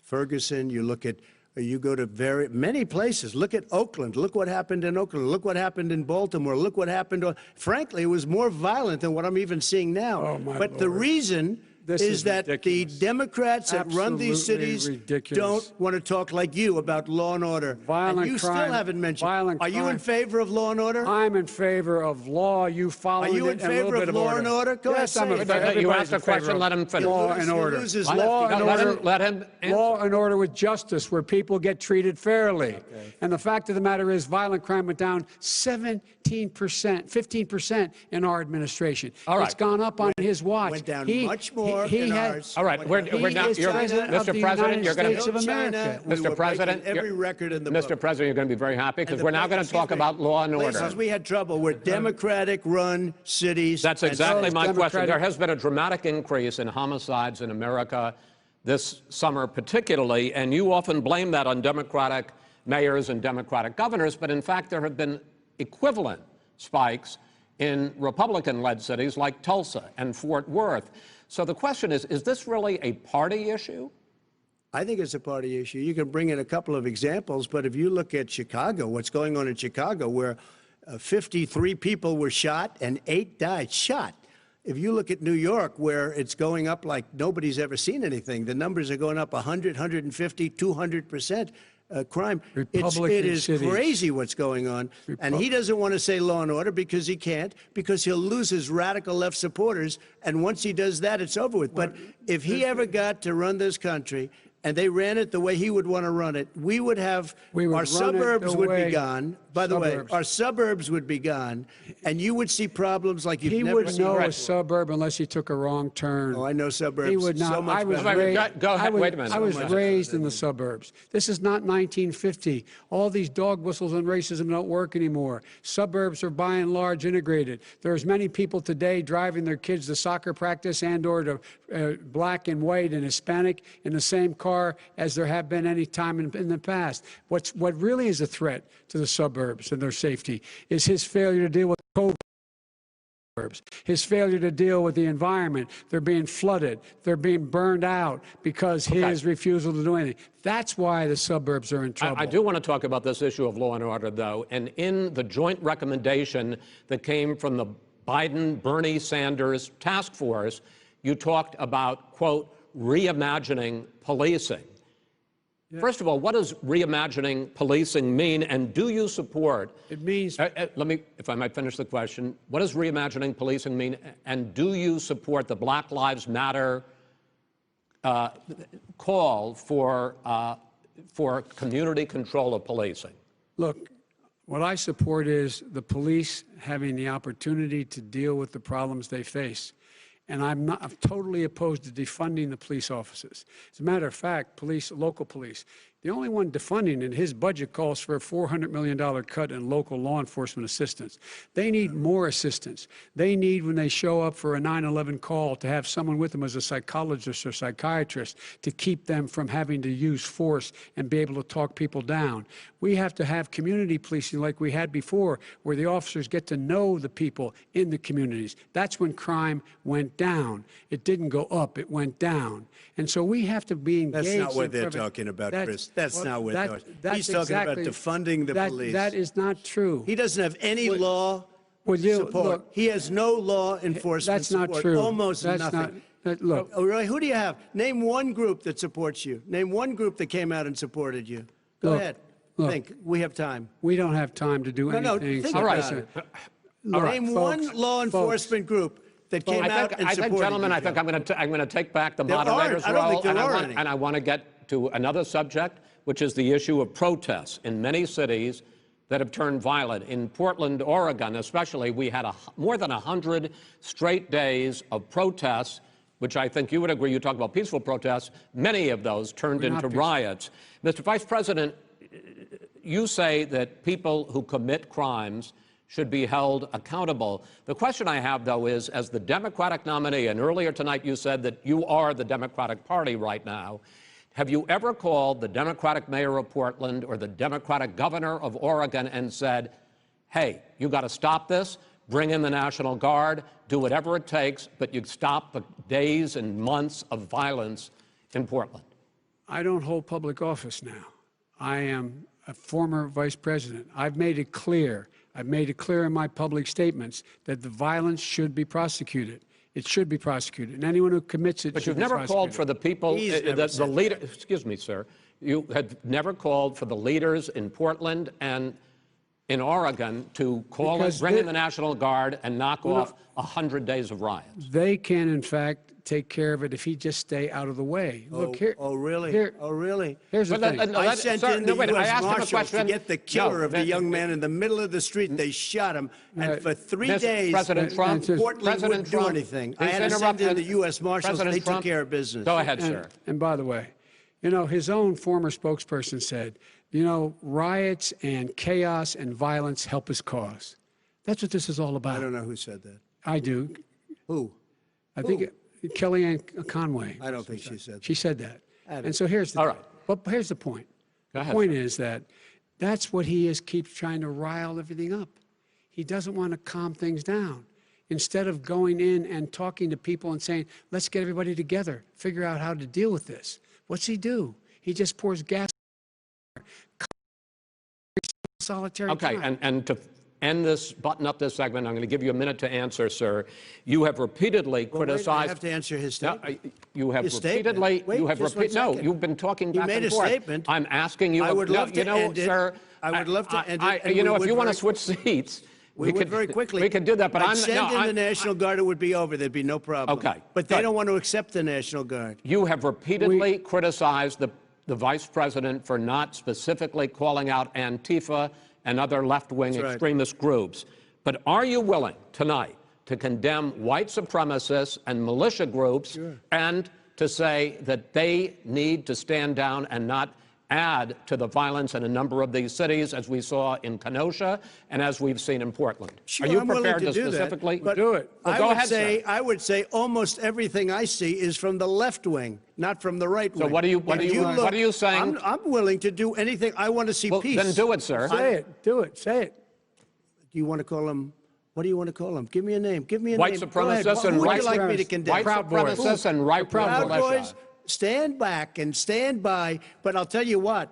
Ferguson, you go to many places. Look at Oakland. Look what happened in Oakland. Look what happened in Baltimore. Look what happened. Frankly, it was more violent than what I'm even seeing now. Oh, my but Lord. the reason is that ridiculous. the Democrats that run these cities don't want to talk like you about law and order. Violent and you crime, still haven't mentioned. violent Are you in crime. favor of law and order? I'm in favor of law. You follow it. Are you in favor of law and order? Go yes, ahead, I'm say in it. favor. You Everybody's asked a in favor question, of let him finish. Law and order. lose his Law left. and order. Let him answer. Law and order with justice, where people get treated fairly. Okay. And the fact of the matter is, violent crime went down 15% in our administration. All right. It's gone up on his watch. Went down much more in ours. All right, we're now. Mr. President, you're going to. Mr. President, every record in the Mr. book. President, you're going to be very happy because we're now going to talk about law and order. Places we had trouble were Democratic-run cities. That's exactly my question. Democratic. There has been a dramatic increase in homicides in America this summer, particularly, and you often blame that on Democratic mayors and Democratic governors, but in fact, there have been equivalent spikes in Republican-led cities like Tulsa and Fort Worth. So the question is this really a party issue? I think it's a party issue. You can bring in a couple of examples, but if you look at Chicago, what's going on in Chicago, where 53 people were shot and 8 died, shot. If you look at New York, where it's going up like nobody's ever seen anything, the numbers are going up 100, 150, 200%. crime. Republican It is cities. crazy what's going on. And he doesn't want to say law and order because he can't, because he'll lose his radical left supporters. And once he does that, it's over with. But if he ever got to run this country and they ran it the way he would want to run it, our suburbs would be gone. By the way, our suburbs would be gone, and you would see problems like you've never seen. He wouldn't know a suburb unless he took a wrong turn. Oh, I know suburbs. He would not. So much Go ahead. Wait a minute. I was raised in the suburbs. This is not 1950. All these dog whistles and racism don't work anymore. Suburbs are by and large integrated. There's many people today driving their kids to soccer practice and/or to black and white and Hispanic in the same car as there have been any time in the past. What really is a threat to the suburbs and their safety is his failure to deal with COVID. His failure to deal with the environment. They're being flooded. They're being burned out because his refusal to do anything. That's why the suburbs are in trouble. I do want to talk about this issue of law and order, though. And in the joint recommendation that came from the Biden-Bernie Sanders task force, you talked about, quote, reimagining policing. First of all, what does reimagining policing mean, and do you support? It means. Let me, if I might finish the question. What does reimagining policing mean, and do you support the Black Lives Matter call for community control of policing? Look, what I support is the police having the opportunity to deal with the problems they face. And I'm totally opposed to defunding the police officers. As a matter of fact, local police, the only one defunding in his budget calls for a $400 million cut in local law enforcement assistance. They need more assistance. They need, when they show up for a 9/11 call, to have someone with them as a psychologist or psychiatrist to keep them from having to use force and be able to talk people down. We have to have community policing like we had before, where the officers get to know the people in the communities. That's when crime went down. It didn't go up, it went down. And so we have to be engaged. That's not what they're talking about, Chris. That's not what he's talking about, defunding the police. That is not true. He doesn't have any law support. Look, he has no law enforcement that's not support. true. Almost nothing. Look. Oh, really? Who do you have? Name one group that supports you. Name one group that came out and supported you. Go ahead. Think. We have time. We don't have time to do anything. No, think All right. Name one law enforcement group that came out and supported gentlemen, you. I think I'm going to take back the There moderator's aren't. I don't role, think there are any. and I want to get to another subject, which is the issue of protests in many cities that have turned violent. In Portland, Oregon, especially, we had more than 100 straight days of protests, which I think you would agree. You talk about peaceful protests. Many of those turned into riots. Mr. Vice President, you say that people who commit crimes should be held accountable. The question I have, though, is, as the Democratic nominee, and earlier tonight you said that you are the Democratic Party right now, have you ever called the Democratic mayor of Portland or the Democratic governor of Oregon and said, hey, you got to stop this, bring in the National Guard, do whatever it takes, but you stop the days and months of violence in Portland? I don't hold public office now. I am a former vice president. I've made it clear in my public statements that the violence should be prosecuted. It should be prosecuted, and anyone who commits it. But you've never called for the people, the leader. Excuse me, sir. You had never called for the leaders in Portland and in Oregon to bring in the National Guard and knock off 100 days of riots. They can, in fact, take care of it if he just stay out of the way. Look here. Oh, really? Really? Here's the thing. I sent in the U.S. Marshals to get the killer of the young man in the middle of the street. They shot him, and for 3 days, President Trump, Portland wouldn't do anything. I had to send in the U.S. Marshals. They took care of business. Go ahead, sir. And by the way, you know, his own former spokesperson said, you know, riots and chaos and violence help his cause. That's what this is all about. I don't know who said that. I do. Who? I think Kellyanne Conway. I don't think she said that. She said that. And so here's the all right. But here's the point. The point is that that's what he keeps trying to rile everything up. He doesn't want to calm things down. Instead of going in and talking to people and saying, let's get everybody together, figure out how to deal with this. What's he do? He just pours gas. Solitary time. And to end this, button up this segment, I'm going to give you a minute to answer, sir. You have repeatedly criticized. I have to answer his statement. You have His statement. repeatedly. Wait, You have just one repeated. No, second. you've been talking back You made and a forth. statement. I'm asking you. I would love to end it. Sir. I would love to end it. and You know, we if would you want to very- switch seats, we would very quickly. We could do that, but I'd send in the National Guard. It would be over. There'd be no problem. Okay, But they good. don't want to accept the National Guard. You have repeatedly criticized the vice president for not specifically calling out Antifa and other left-wing That's right. extremist groups. But are you willing tonight to condemn white supremacists and militia groups and to say that they need to stand down and not add to the violence in a number of these cities, as we saw in Kenosha and as we've seen in Portland? Sure, Are you I'm willing prepared to do specifically that, but do it? Well, I go would ahead, say sir. I would say almost everything I see is from the left wing, not from the right wing. So what are you saying? I'm willing to do anything. I want to see Well, peace. then do it, sir. Say it. Do it. Say it. Do you want to call them? What do you want to call them? Give me a name. Give me a White name. Go ahead. supremacists Who and would white you like me to condemn? White supremacists and right Proud militia. Boys, stand back and stand by. But I'll tell you what.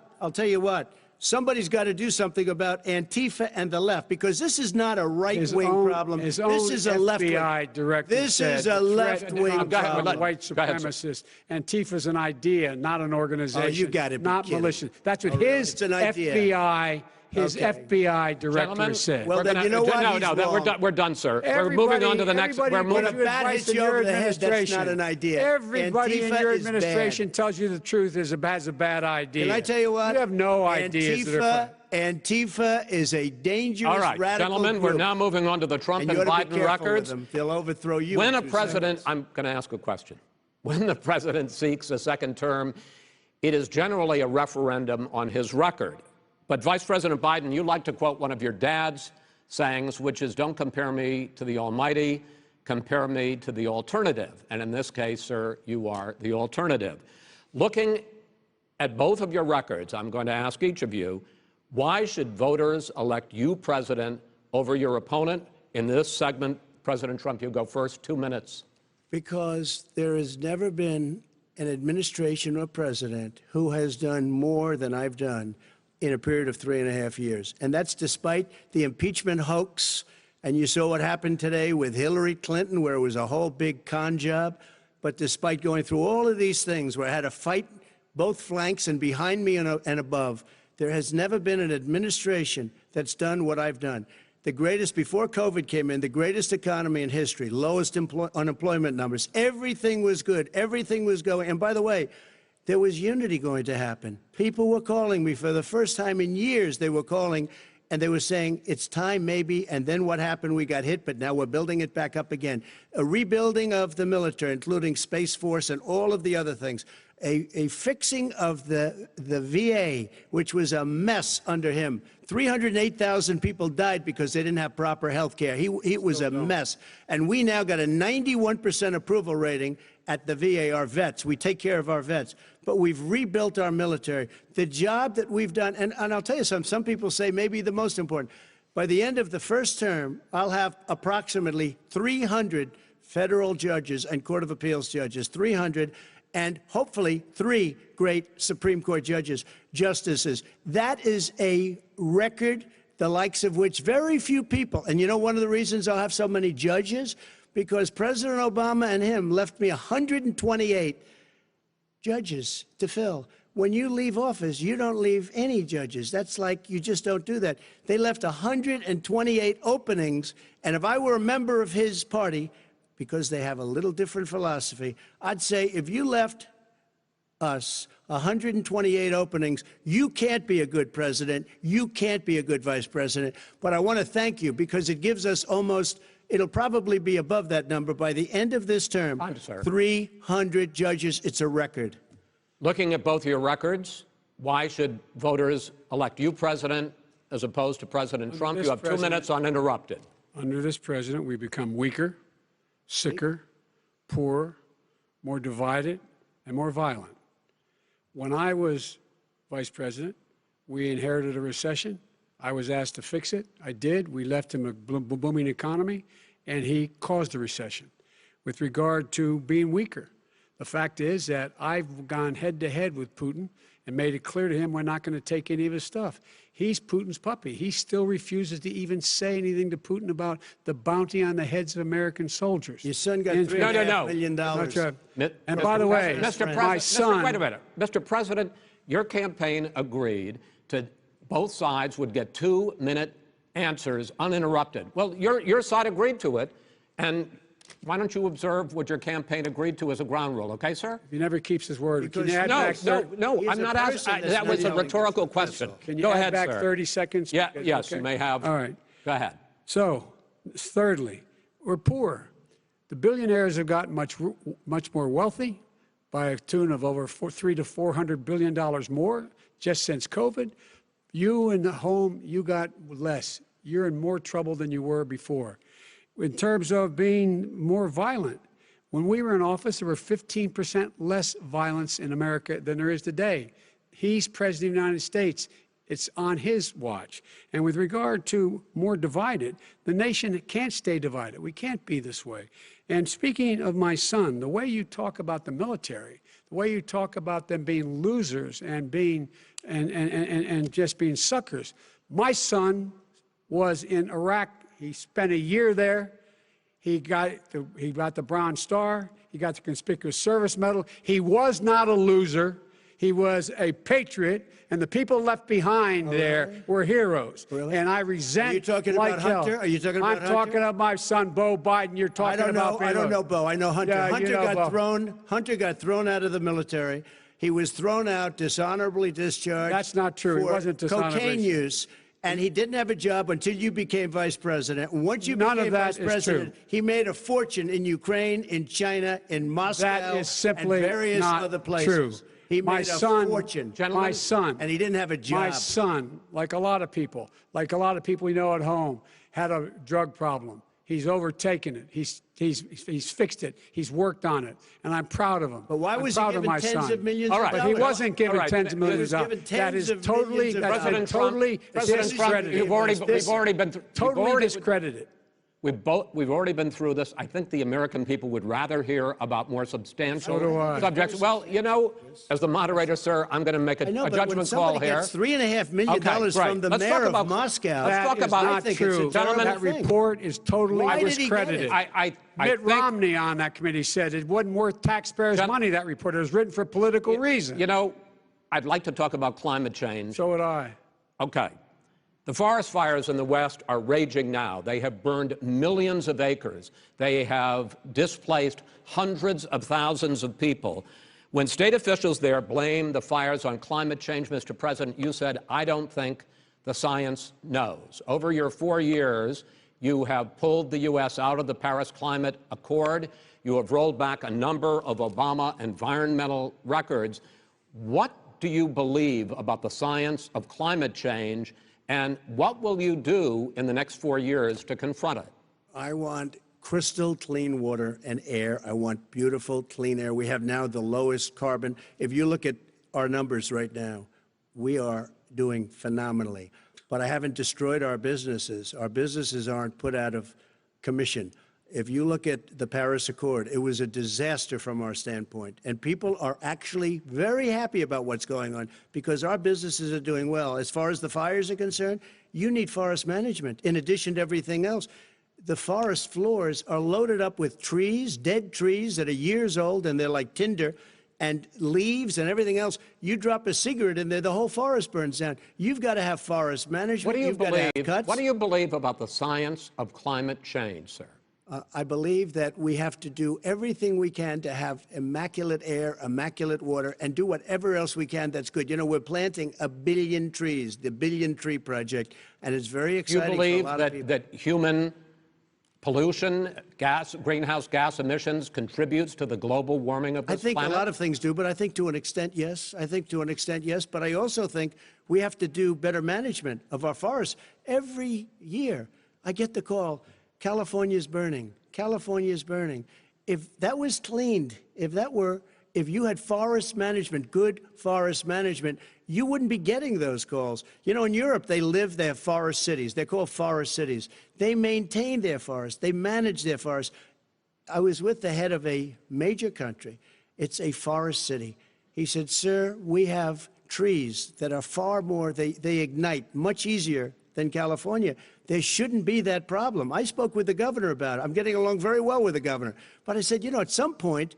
Somebody's got to do something about Antifa and the left, because this is not a right-wing problem. His This own is a left-wing. FBI director This said is a the threat left-wing of problem. white Go ahead, sir. supremacists. Antifa's an idea, not an organization. Oh, you gotta be not kidding. militia. That's what Oh, really? his It's an idea. FBI director Gentlemen, said. Well, then you know what? No, He's no, wrong. we're done, sir. We're moving on to the next. Everybody We're moving. gives you Bat advice hits in you your over the head, that's administration. not an idea. Everybody in Antifa your is bad. administration tells you the truth has a bad idea. Can I tell you what? You have no ideas. Antifa is a dangerous, All right, radical gentlemen, group. we're now moving on to the Trump And and you ought to be Biden careful with records. them. They'll overthrow you. When in a 2 president, seconds. I'm going to ask a question. When the president seeks a second term, it is generally a referendum on his record. But Vice President Biden, you like to quote one of your dad's sayings, which is, don't compare me to the almighty, compare me to the alternative. And in this case, sir, you are the alternative. Looking at both of your records, I'm going to ask each of you, why should voters elect you president over your opponent? In this segment, President Trump, you go first, 2 minutes. Because there has never been an administration or president who has done more than I've done in a period of 3.5 years. And that's despite the impeachment hoax. And you saw what happened today with Hillary Clinton, where it was a whole big con job. But despite going through all of these things, where I had to fight both flanks and behind me and above, there has never been an administration that's done what I've done. The greatest, before COVID came in, the greatest economy in history, lowest unemployment numbers. Everything was good. Everything was going. And by the way, there was unity going to happen. People were calling me for the first time in years. They were calling and they were saying, it's time maybe. And then what happened? We got hit, but now we're building it back up again. A rebuilding of the military, including Space Force and all of the other things. A fixing of the VA, which was a mess under him. 308,000 people died because they didn't have proper health care. It was a mess. And we now got a 91% approval rating at the VA, our vets. We take care of our vets. But we've rebuilt our military. The job that we've done, and I'll tell you something, some people say maybe the most important. By the end of the first term, I'll have approximately 300 federal judges and Court of Appeals judges, 300, and hopefully 3 great Supreme Court justices. That is a record, the likes of which very few people, and you know one of the reasons I'll have so many judges? Because President Obama and him left me 128 judges to fill. When you leave office, you don't leave any judges. That's like, you just don't do that. They left 128 openings, and if I were a member of his party, because they have a little different philosophy, I'd say if you left us 128 openings, you can't be a good president, you can't be a good vice president. But I want to thank you because it gives us almost, it'll probably be above that number by the end of this term. 300 judges, it's a record. Looking at both your records, why should voters elect you president as opposed to President Trump? You have 2 minutes uninterrupted. Under this president, we become weaker, sicker, poorer, more divided, and more violent. When I was vice president, we inherited a recession. I was asked to fix it. I did. We left him a booming economy, and he caused the recession. With regard to being weaker, The fact is that I've gone head-to-head with Putin and made it clear to him we're not going to take any of his stuff. He's Putin's puppy. He still refuses to even say anything to Putin about the bounty on the heads of American soldiers. Your son got $3.5 million. And by the way, my son... Wait a minute. Mr. President, your campaign agreed to both sides would get 2-minute answers uninterrupted. Well, your side agreed to it, and why don't you observe what your campaign agreed to as a ground rule, okay, sir? He never keeps his word. Can you add No, back no, I'm not asking. That was a rhetorical question. Can you Go add ahead, back sir. 30 seconds? Yeah, Because- yes, okay. you may have. All right. Go ahead. So, thirdly, we're poor. The billionaires have gotten much more wealthy by a tune of over $300 to $400 billion more just since COVID. You in the home, you got less. You're in more trouble than you were before. In terms of being more violent, when we were in office, there were 15% less violence in America than there is today. He's president of the United States. It's on his watch. And with regard to more divided, the nation can't stay divided. We can't be this way. And speaking of my son, the way you talk about the military, the way you talk about them being losers and being and just being suckers. My son was in Iraq. He spent a year there. He got the Bronze Star. He got the Conspicuous Service Medal. He was not a loser. He was a patriot, and the people left behind there were heroes. Really? And I resent. Are you talking like about hell. Hunter? Are you talking about I'm talking about my son, Bo Biden. You're talking about. I don't know Bo. I know Hunter. Yeah, Hunter you know got Bo. thrown. Hunter got thrown out of the military. He was thrown out, dishonorably discharged. That's not true. He For wasn't dishonorably. cocaine use. And he didn't have a job until you became vice president. And once you became vice president, he made a fortune in Ukraine, in China, in Moscow, That is simply and various not other places. true. He My made a son, fortune. My son, and he didn't have a job. My son, like a lot of people we know at home, had a drug problem. He's overtaken it. He's fixed it. He's worked on it, and I'm proud of him. But why was he proud of given my tens son. of millions All right. of But dollars? he wasn't given All right. tens of millions of He was dollars. given That tens is of totally, millions of that's been dollars. totally President Trump, discredited. you've already been Totally discredited. We've already been through this. I think the American people would rather hear about more substantial So do I. subjects. Well, you know, as the moderator, sir, I'm going to make a I know, but judgment when call somebody here. gets $3.5 million Okay, right. from the Let's mayor talk about of Moscow, Let's talk about not true. Gentlemen, that report is totally Why did he get discredited. it? I Mitt think, Romney on that committee said it wasn't worth taxpayers' money, that report. It was written for political reasons. you know, I'd like to talk about climate change. So would I. Okay. The forest fires in the West are raging now. They have burned millions of acres. They have displaced hundreds of thousands of people. When state officials there blame the fires on climate change, Mr. President, you said, I don't think the science knows. Over your 4 years, you have pulled the U.S. out of the Paris Climate Accord. You have rolled back a number of Obama environmental records. What do you believe about the science of climate change? And what will you do in the next 4 years to confront it? I want crystal clean water and air. I want beautiful, clean air. We have now the lowest carbon. If you look at our numbers right now, we are doing phenomenally. But I haven't destroyed our businesses. Our businesses aren't put out of commission. If you look at the Paris Accord, it was a disaster from our standpoint. And people are actually very happy about what's going on because our businesses are doing well. As far as the fires are concerned, you need forest management in addition to everything else. The forest floors are loaded up with trees, dead trees that are years old, and they're like tinder, and leaves and everything else. You drop a cigarette in there, the whole forest burns down. You've got to have forest management. What do you You've got to have believe? cuts. What do you believe about the science of climate change, sir? I believe that we have to do everything we can to have immaculate air, immaculate water, and do whatever else we can that's good. You know, we're planting 1 billion trees, the Billion Tree Project, and it's very exciting for a lot of people. that human pollution, greenhouse gas emissions contributes to the global warming of this I think planet? a lot of things do, but I think to an extent, yes. I think to an extent, yes. But I also think we have to do better management of our forests. Every year, I get the call, California's burning. California's burning. If that was cleaned, if you had forest management, good forest management, you wouldn't be getting those calls. You know, in Europe, they have forest cities. They're called forest cities. They maintain their forests. They manage their forests. I was with the head of a major country It's a forest city. He said, sir, we have trees that are far more, they ignite much easier than California. There shouldn't be that problem. I spoke with the governor about it. I'm getting along very well with the governor. But I said, you know, at some point,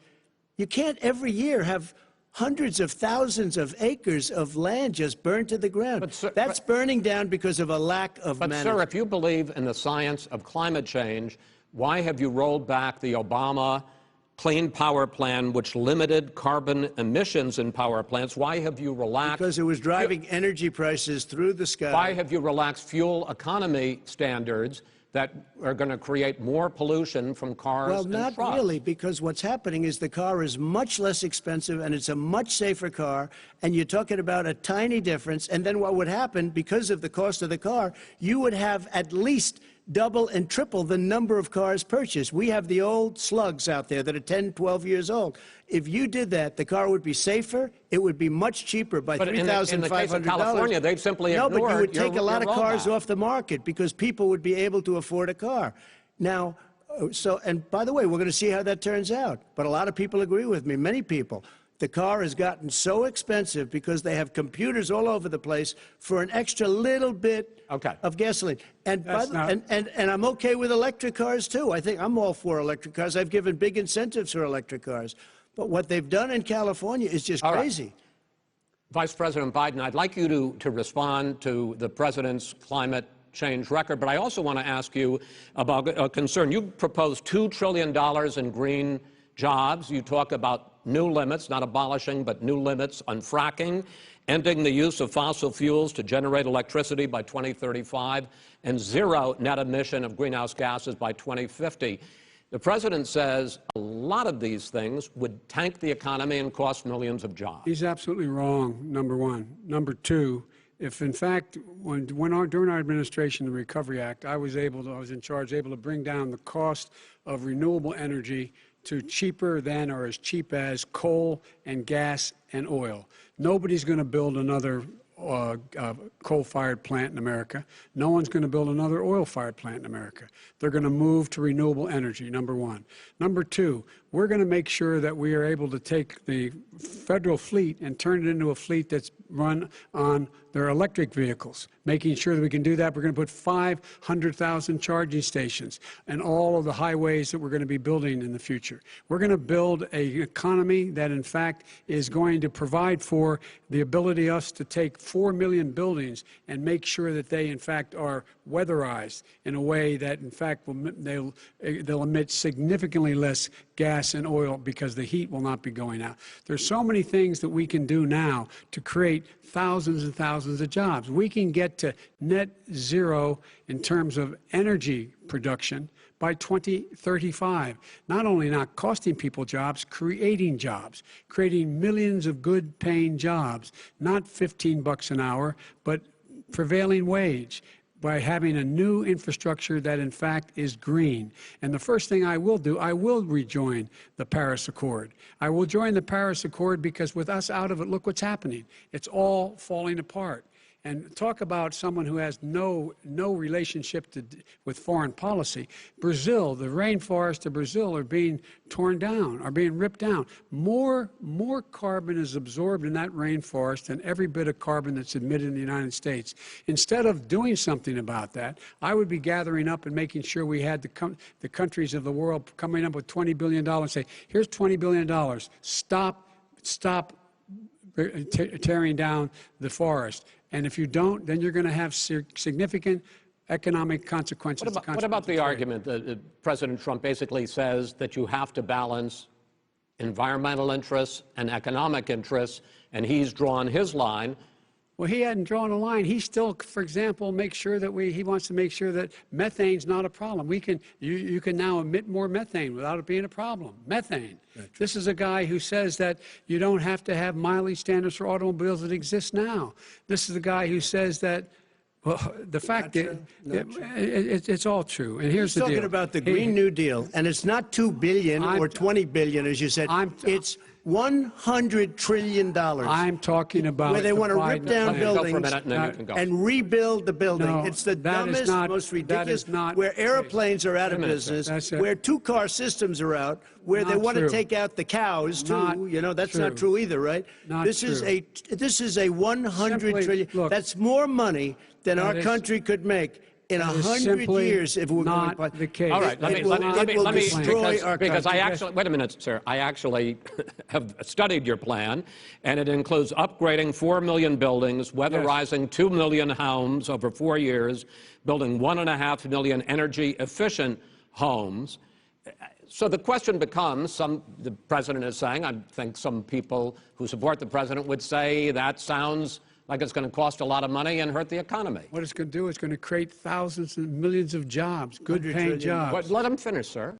you can't every year have hundreds of thousands of acres of land just burned to the ground. But, sir, that's burning down because of a lack of management. But, sir, if you believe in the science of climate change, why have you rolled back the Obama Clean Power Plan, which limited carbon emissions in power plants? Why have you relaxed? Because it was driving energy prices through the sky. Why have you relaxed fuel economy standards that are going to create more pollution from cars and trucks? Well, not really, because what's happening is the car is much less expensive and it's a much safer car, and you're talking about a tiny difference. And then what would happen, because of the cost of the car, you would have at least double and triple the number of cars purchased. We have the old slugs out there that are 10, 12 years old. If you did that, the car would be safer. It would be much cheaper by $3,500. In the case of California, they've simply ignored No, but you would take a lot of cars rollback off the market because people would be able to afford a car. Now, and by the way, we're going to see how that turns out. But a lot of people agree with me, many people. The car has gotten so expensive because they have computers all over the place for an extra little bit of gasoline. And, and I'm okay with electric cars, too. I think I'm all for electric cars. I've given big incentives for electric cars. But what they've done in California is just crazy. Right. Vice President Biden, I'd like you to respond to the president's climate change record, but I also want to ask you about a concern. You proposed $2 trillion in green jobs. You talk about new limits, not abolishing, but new limits on fracking, ending the use of fossil fuels to generate electricity by 2035, and zero net emission of greenhouse gases by 2050. The president says a lot of these things would tank the economy and cost millions of jobs. He's absolutely wrong, number one. Number two, if in fact, during our administration, the Recovery Act, I was in charge, able to bring down the cost of renewable energy to cheaper than or as cheap as coal and gas and oil. Nobody's going to build another coal-fired plant in America. No one's going to build another oil-fired plant in America. They're going to move to renewable energy, number one. Number two, we're going to make sure that we are able to take the federal fleet and turn it into a fleet that's run on their electric vehicles. Making sure that we can do that, we're going to put 500,000 charging stations and all of the highways that we're going to be building in the future. We're going to build an economy that, in fact, is going to provide for the ability us to take 4 million buildings and make sure that they, in fact, are weatherized in a way that, in fact, they'll emit significantly less gas and oil because the heat will not be going out. There's so many things that we can do now to create thousands and thousands of jobs. We can get to net zero in terms of energy production by 2035. Not only not costing people jobs, creating millions of good paying jobs, not $15 an hour, but prevailing wage, by having a new infrastructure that, in fact, is green. And the first thing I will do, I will rejoin the Paris Accord. I will join the Paris Accord because with us out of it, look what's happening. It's all falling apart. And talk about someone who has no relationship with foreign policy. Brazil, the rainforests of Brazil are being torn down, are being ripped down. More carbon is absorbed in that rainforest than every bit of carbon that's emitted in the United States. Instead of doing something about that, I would be gathering up and making sure we had the countries of the world coming up with $20 billion and say, here's $20 billion. Stop tearing down the forest. And if you don't, then you're going to have significant economic consequences. What about the argument that President Trump basically says that you have to balance environmental interests and economic interests, and he's drawn his line? Well, he hadn't drawn a line. He still, for example, makes sure that he wants to make sure that methane's not a problem. You can now emit more methane without it being a problem. Methane. This is a guy who says that you don't have to have mileage standards for automobiles that exist now. This is the guy who says that, well, the fact that it's all true. And here's the deal. He's talking about the Green New Deal, and it's not $2 billion or $20 billion, as you said. It's $100 trillion. I'm talking about where they want to Biden rip down plan. Go for a buildings minute, and then you can go. and rebuild the building. No, It's the that is dumbest, not- most that ridiculous, is not where the case. airplanes are out Wait a of minute, sir. business, That's where two-car systems are out, where they Not want to true. take out the cows, too. Not You know, that's true. not true either, right? Not this is true. this is a 100 Simply, trillion. look, That's more money than that our is- country could make in that is 100 simply years if we're not going to the case. All right, let It will destroy our because I country. actually, wait a minute, sir. I actually have studied your plan, and it includes upgrading 4 million buildings, weatherizing 2 million homes over 4 years, building 1.5 million energy-efficient homes. So the question becomes, the president is saying, I think some people who support the president would say that sounds like it's going to cost a lot of money and hurt the economy. What it's going to do is going to create thousands and millions of jobs, good-paying jobs. But let him finish, sir.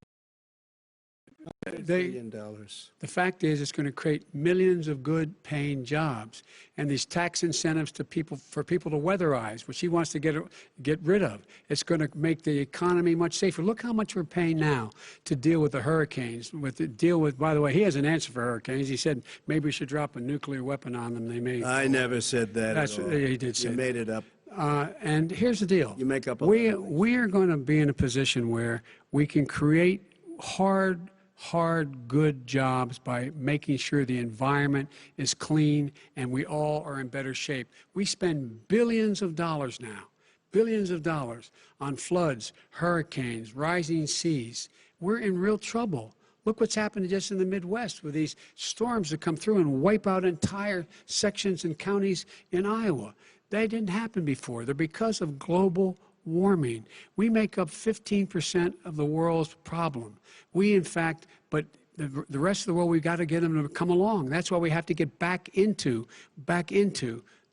$1 trillion. The fact is, it's going to create millions of good-paying jobs, and these tax incentives to people for people to weatherize, which he wants to get rid of. It's going to make the economy much safer. Look how much we're paying now to deal with the hurricanes. By the way, he has an answer for hurricanes. He said maybe we should drop a nuclear weapon on them. They may. I never said that That's at all. he did say. You made it up. And here's the deal. You make up a we lot. are going to be in a position where we can create hard, good jobs by making sure the environment is clean and we all are in better shape. We spend billions of dollars now, billions of dollars on floods, hurricanes, rising seas. We're in real trouble. Look what's happened just in the Midwest with these storms that come through and wipe out entire sections and counties in Iowa. They didn't happen before. They're because of global warming. We make up 15% of the world's problem. We, in fact, but the rest of the world, we've got to get them to come along. That's why we have to get back into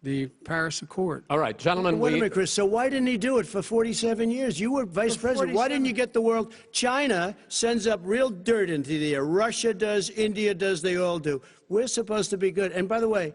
the Paris Accord. All right, gentlemen. Wait a minute, Chris. So why didn't he do it for 47 years? You were vice president. Why didn't you get the world? China sends up real dirt into the air. Russia does. India does. They all do. We're supposed to be good. And by the way,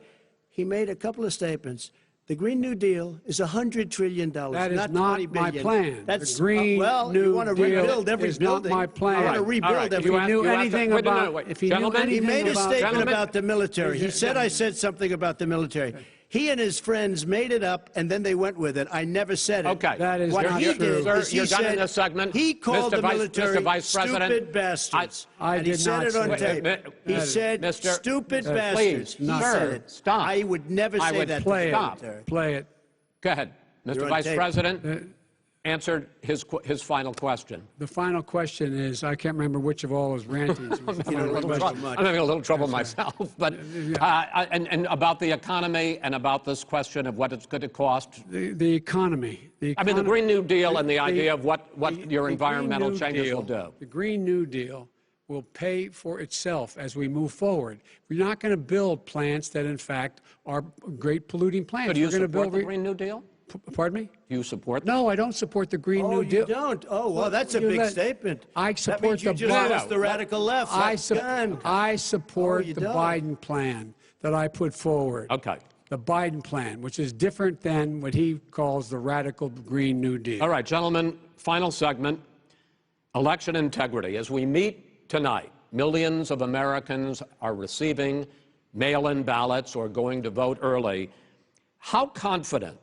he made a couple of statements. The Green New Deal is $100 trillion. That is not not $20 my billion. plan. That's the Green well, New you want to Deal rebuild every is building. not my plan. You want to rebuild right. every. If he knew anything about, if he knew Gentlemen, He anything made a about, statement Gentlemen. about the military. He said I said something about the military. He and his friends made it up, and then they went with it. I never said it. Okay. That is What not he true. did Sir, is he you're done in said this segment. he called Mr. the military Mr. Vice President, stupid bastards. I and he did said not it on say tape. that. He said Mr. stupid Please, bastards. He sir, said it. stop. I would never I say would that to play the it. military. Play it. Go ahead. You're Mr. on Vice tape. President answered his final question. The final question is, I can't remember which of all his rantings. I'm having a little trouble myself. But and about the economy and about this question of what it's going to cost. The economy. I mean, the Green New Deal and the idea of what your the environmental Green New changes Deal, will do. The Green New Deal will pay for itself as we move forward. We're not going to build plants that, in fact, are great polluting plants. So do you We're going to support build the Green New Deal? Pardon me? Do you support No, I don't support the Green New Deal. You don't? Oh, well, that's a You big let- statement. I That support means you the just Biden- lost the radical left. I Done. support Oh, you the don't? Biden plan that I put forward. Okay. The Biden plan, which is different than what he calls the radical Green New Deal. All right, gentlemen, final segment, election integrity. As we meet tonight, millions of Americans are receiving mail-in ballots or going to vote early. How confident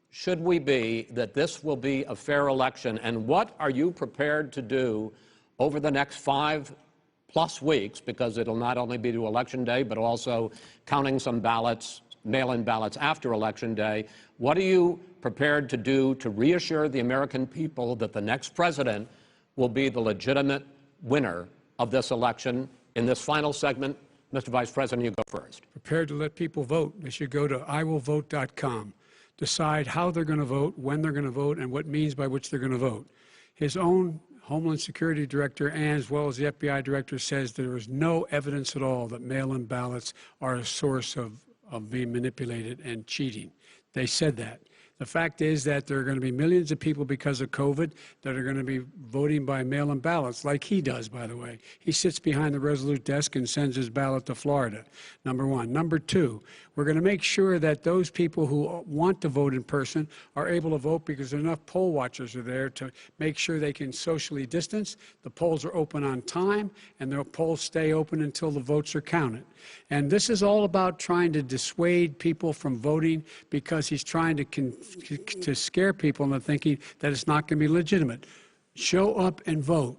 should we be that this will be a fair election, and what are you prepared to do over the next 5+ weeks, because it'll not only be to Election Day, but also counting some ballots, mail-in ballots after Election Day. What are you prepared to do to reassure the American people that the next president will be the legitimate winner of this election? In this final segment, Mr. Vice President, you go first. Prepared to let people vote. They should go to iwillvote.com. Decide how they're going to vote, when they're going to vote, and what means by which they're going to vote. His own Homeland Security Director, and as well as the FBI Director, says there is no evidence at all that mail-in ballots are a source of being manipulated and cheating. They said that. The fact is that there are going to be millions of people because of COVID that are going to be voting by mail-in ballots, like he does, by the way. He sits behind the Resolute desk and sends his ballot to Florida, number one. Number two, we're going to make sure that those people who want to vote in person are able to vote because enough poll watchers are there to make sure they can socially distance. The polls are open on time, and the polls stay open until the votes are counted. And this is all about trying to dissuade people from voting because he's trying to scare people into thinking that it's not going to be legitimate. Show up and vote.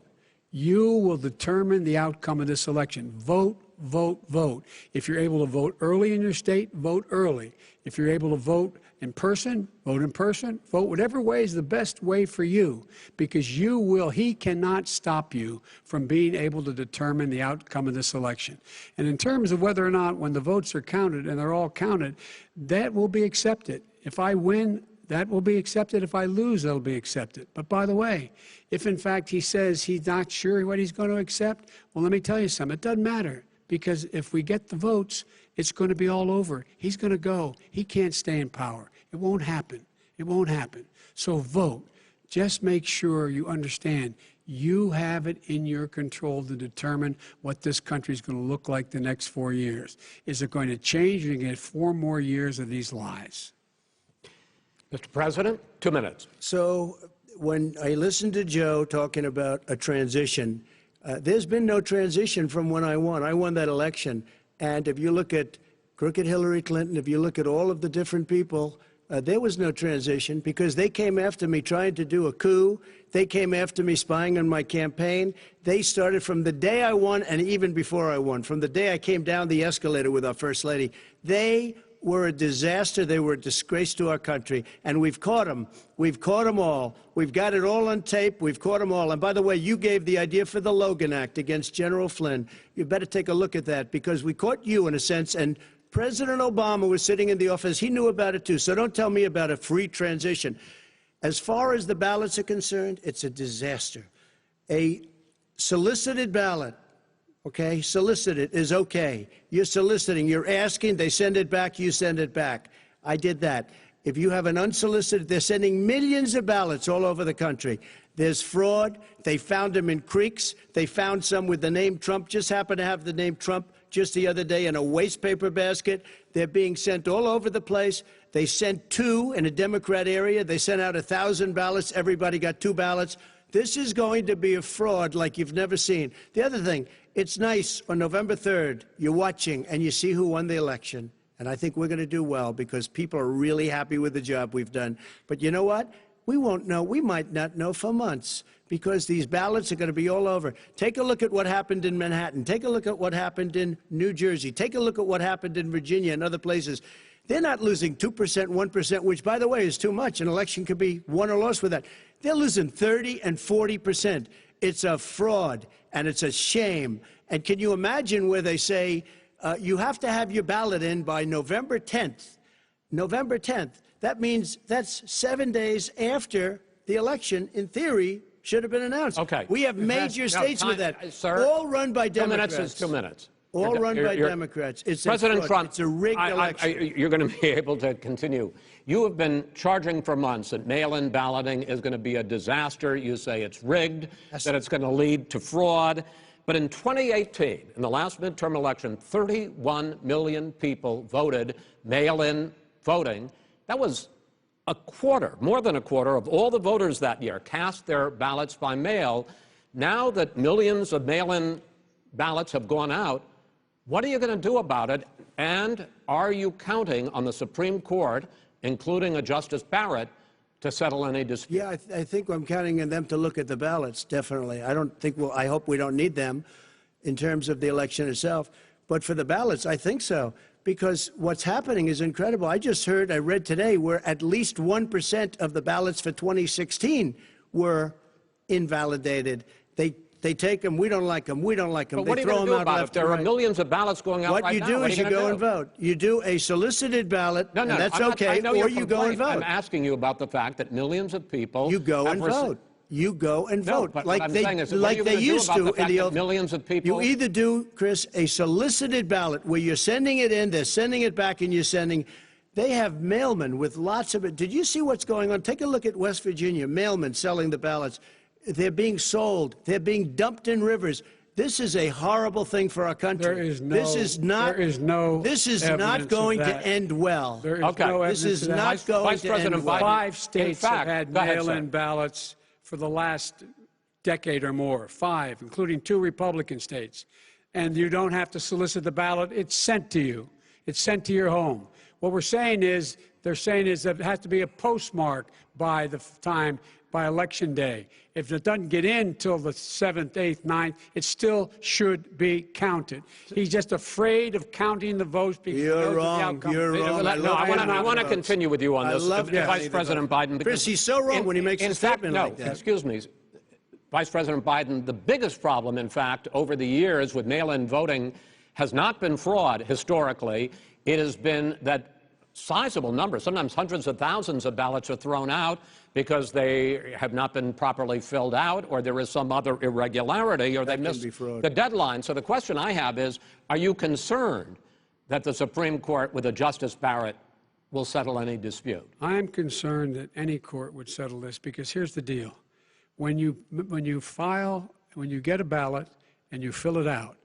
You will determine the outcome of this election. Vote, vote, vote. If you're able to vote early in your state, vote early. If you're able to vote in person, vote in person. Vote whatever way is the best way for you, because he cannot stop you from being able to determine the outcome of this election. And in terms of whether or not, when the votes are counted, and they're all counted, that will be accepted. If I win, that will be accepted. If I lose, that'll be accepted. But by the way, if in fact he says he's not sure what he's going to accept, well, let me tell you something. It doesn't matter, because if we get the votes, it's going to be all over. He's going to go. He can't stay in power. It won't happen. It won't happen. So vote. Just make sure you understand you have it in your control to determine what this country is going to look like the next 4 years. Is it going to change, or are you going to get 4 more years of these lies? Mr. President, 2 minutes. So when I listened to Joe talking about a transition, there's been no transition from when I won. I won that election. And if you look at crooked Hillary Clinton, if you look at all of the different people, there was no transition, because they came after me trying to do a coup. They came after me spying on my campaign. They started from the day I won, and even before I won, from the day I came down the escalator with our First Lady. They were a disaster. They were a disgrace to our country. And we've caught them. We've caught them all. We've got it all on tape. We've caught them all. And by the way, you gave the idea for the Logan Act against General Flynn. You better take a look at that, because we caught you in a sense. And President Obama was sitting in the office. He knew about it too. So don't tell me about a free transition. As far as the ballots are concerned, it's a disaster. A solicited ballot, okay, solicited is okay. You're soliciting, you're asking, they send it back, you send it back. I did that. If you have an unsolicited, they're sending millions of ballots all over the country. There's fraud. They found them in creeks. They found some with the name Trump, just happened to have the name Trump just the other day in a waste paper basket. They're being sent all over the place. They sent 2 in a Democrat area. They sent out 1,000 ballots. Everybody got 2 ballots. This is going to be a fraud like you've never seen. The other thing, it's nice on November 3rd, you're watching and you see who won the election. And I think we're going to do well, because people are really happy with the job we've done. But you know what? We won't know. We might not know for months, because these ballots are going to be all over. Take a look at what happened in Manhattan. Take a look at what happened in New Jersey. Take a look at what happened in Virginia and other places. They're not losing 2%, 1%, which, by the way, is too much. An election could be won or lost with that. They're losing 30 and 40%. It's a fraud, and it's a shame. And can you imagine where they say you have to have your ballot in by November 10th? November 10th. That means that's 7 days after the election, in theory, should have been announced. Okay. We have major states with that. Sir, all run by Democrats. 2 minutes is 2 minutes. All run by Democrats. It's President Trump, it's a rigged election. You're going to be able to continue. You have been charging for months that mail-in balloting is going to be a disaster. You say it's rigged, that it's going to lead to fraud. But in 2018, in the last midterm election, 31 million people voted mail-in voting. That was a quarter, more than a quarter, of all the voters that year cast their ballots by mail. Now that millions of mail-in ballots have gone out, what are you going to do about it? And are you counting on the Supreme Court, including a Justice Barrett, to settle any dispute? Yeah, I think I'm counting on them to look at the ballots, definitely. I hope we don't need them in terms of the election itself. But for the ballots, I think so. Because what's happening is incredible. I read today, where at least 1% of the ballots for 2016 were invalidated. They take them, we don't like them, we don't like them. But what are you going to do about it? There are millions of ballots going out right now. What you do is you go and vote. You do a solicited ballot, and that's okay, or you go and vote. I'm asking you about the fact that millions of people... You go and vote. You go and vote, but like what I'm they saying is, like they used to in the old. Millions of people. You either do, Chris, a solicited ballot where you're sending it in, they're sending it back, and you're sending. They have mailmen with lots of it. Did you see what's going on? Take a look at West Virginia, mailmen selling the ballots. They're being sold. They're being dumped in rivers. This is a horrible thing for our country. This is not going to end well. There is no evidence this is of that. not going to end well. 5 states have had mail-in ballots for the last decade or more. 5, including 2 Republican states. And you don't have to solicit the ballot. It's sent to you. It's sent to your home. What we're saying is, they're saying is that it has to be a postmark by the time, by Election Day. If it doesn't get in till the 7th, 8th, 9th, it still should be counted. He's just afraid of counting the votes because You're wrong. You're wrong. No, I want to continue with you on this, Vice President Biden. Chris, he's so wrong when he makes a statement like that. Excuse me. Vice President Biden, the biggest problem, in fact, over the years with mail-in voting has not been fraud historically. It has been that sizable numbers, sometimes hundreds of thousands of ballots are thrown out because they have not been properly filled out, or there is some other irregularity, or they missed the deadline. So the question I have is, are you concerned that the Supreme Court, with a Justice Barrett, will settle any dispute? I'm concerned that any court would settle this, because here's the deal. When you get a ballot and you fill it out,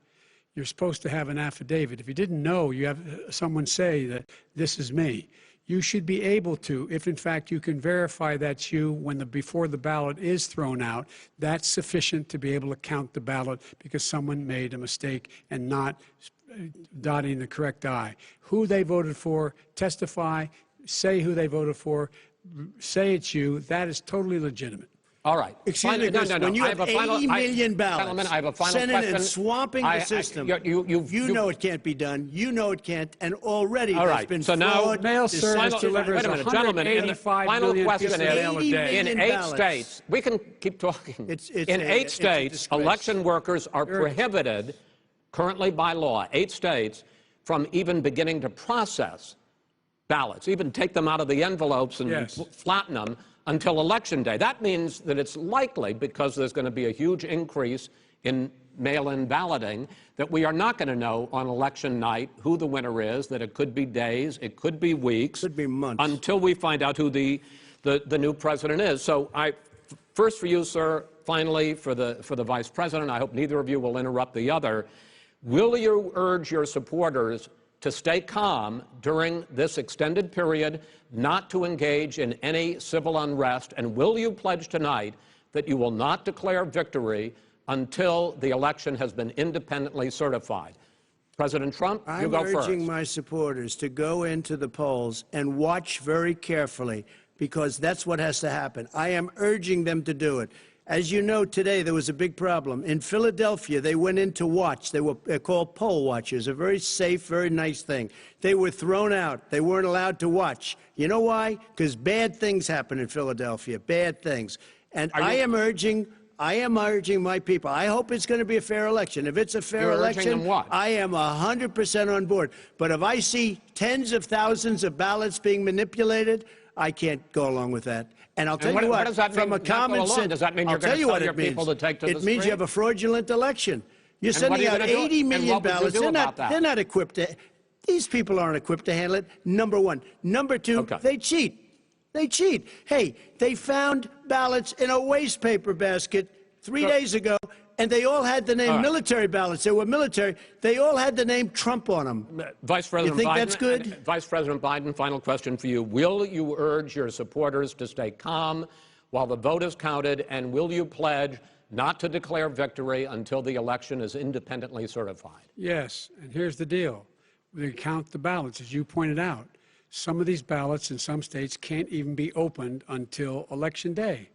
you're supposed to have an affidavit. If you didn't know, you have someone say that this is me. You should be able to, if in fact you can verify that's you before the ballot is thrown out, that's sufficient to be able to count the ballot because someone made a mistake and not dotting the correct I. Who they voted for, testify, say who they voted for, say it's you. That is totally legitimate. All right. Excuse me, Chris, when you have 80 million ballots I have a final sent in question. and swamping the system, you know it can't be done. You know it can't. And already there's been so fraud. Mail service delivers 185 million pieces of mail a day. In 8 states, we can keep talking. In 8 states, election workers are prohibited currently by law, 8 states, from even beginning to process ballots, even take them out of the envelopes and flatten them until Election Day. That means that it's likely, because there's going to be a huge increase in mail-in balloting, that we are not going to know on election night who the winner is, that it could be days, it could be weeks, could be months, until we find out who the new president is. So first for you, sir, finally for the Vice President, I hope neither of you will interrupt the other. Will you urge your supporters to stay calm during this extended period, not to engage in any civil unrest? And will you pledge tonight that you will not declare victory until the election has been independently certified? President Trump, you go first. I'm urging my supporters to go into the polls and watch very carefully, because that's what has to happen. I am urging them to do it. As you know, today there was a big problem. In Philadelphia, they went in to watch. They're called poll watchers, a very safe, very nice thing. They were thrown out. They weren't allowed to watch. You know why? Because bad things happen in Philadelphia, bad things. And I am urging my people. I hope it's going to be a fair election. If it's a fair election, I am 100% on board. But if I see tens of thousands of ballots being manipulated, I can't go along with that. And I'll tell you what, from a common sense, does that mean you're going to tell your people to take to the street? It means you have a fraudulent election. You're sending out 80 million ballots. They're not equipped to. These people aren't equipped to handle it. Number one. Number two, they cheat. They cheat. Hey, they found ballots in a waste paper basket 3 days ago, and they all had the name military ballots. They were military. They all had the name Trump on them. Vice President you think Biden, that's good? Vice President Biden, final question for you. Will you urge your supporters to stay calm while the vote is counted, and will you pledge not to declare victory until the election is independently certified? Yes, and here's the deal. We count the ballots, as you pointed out. Some of these ballots in some states can't even be opened until Election Day.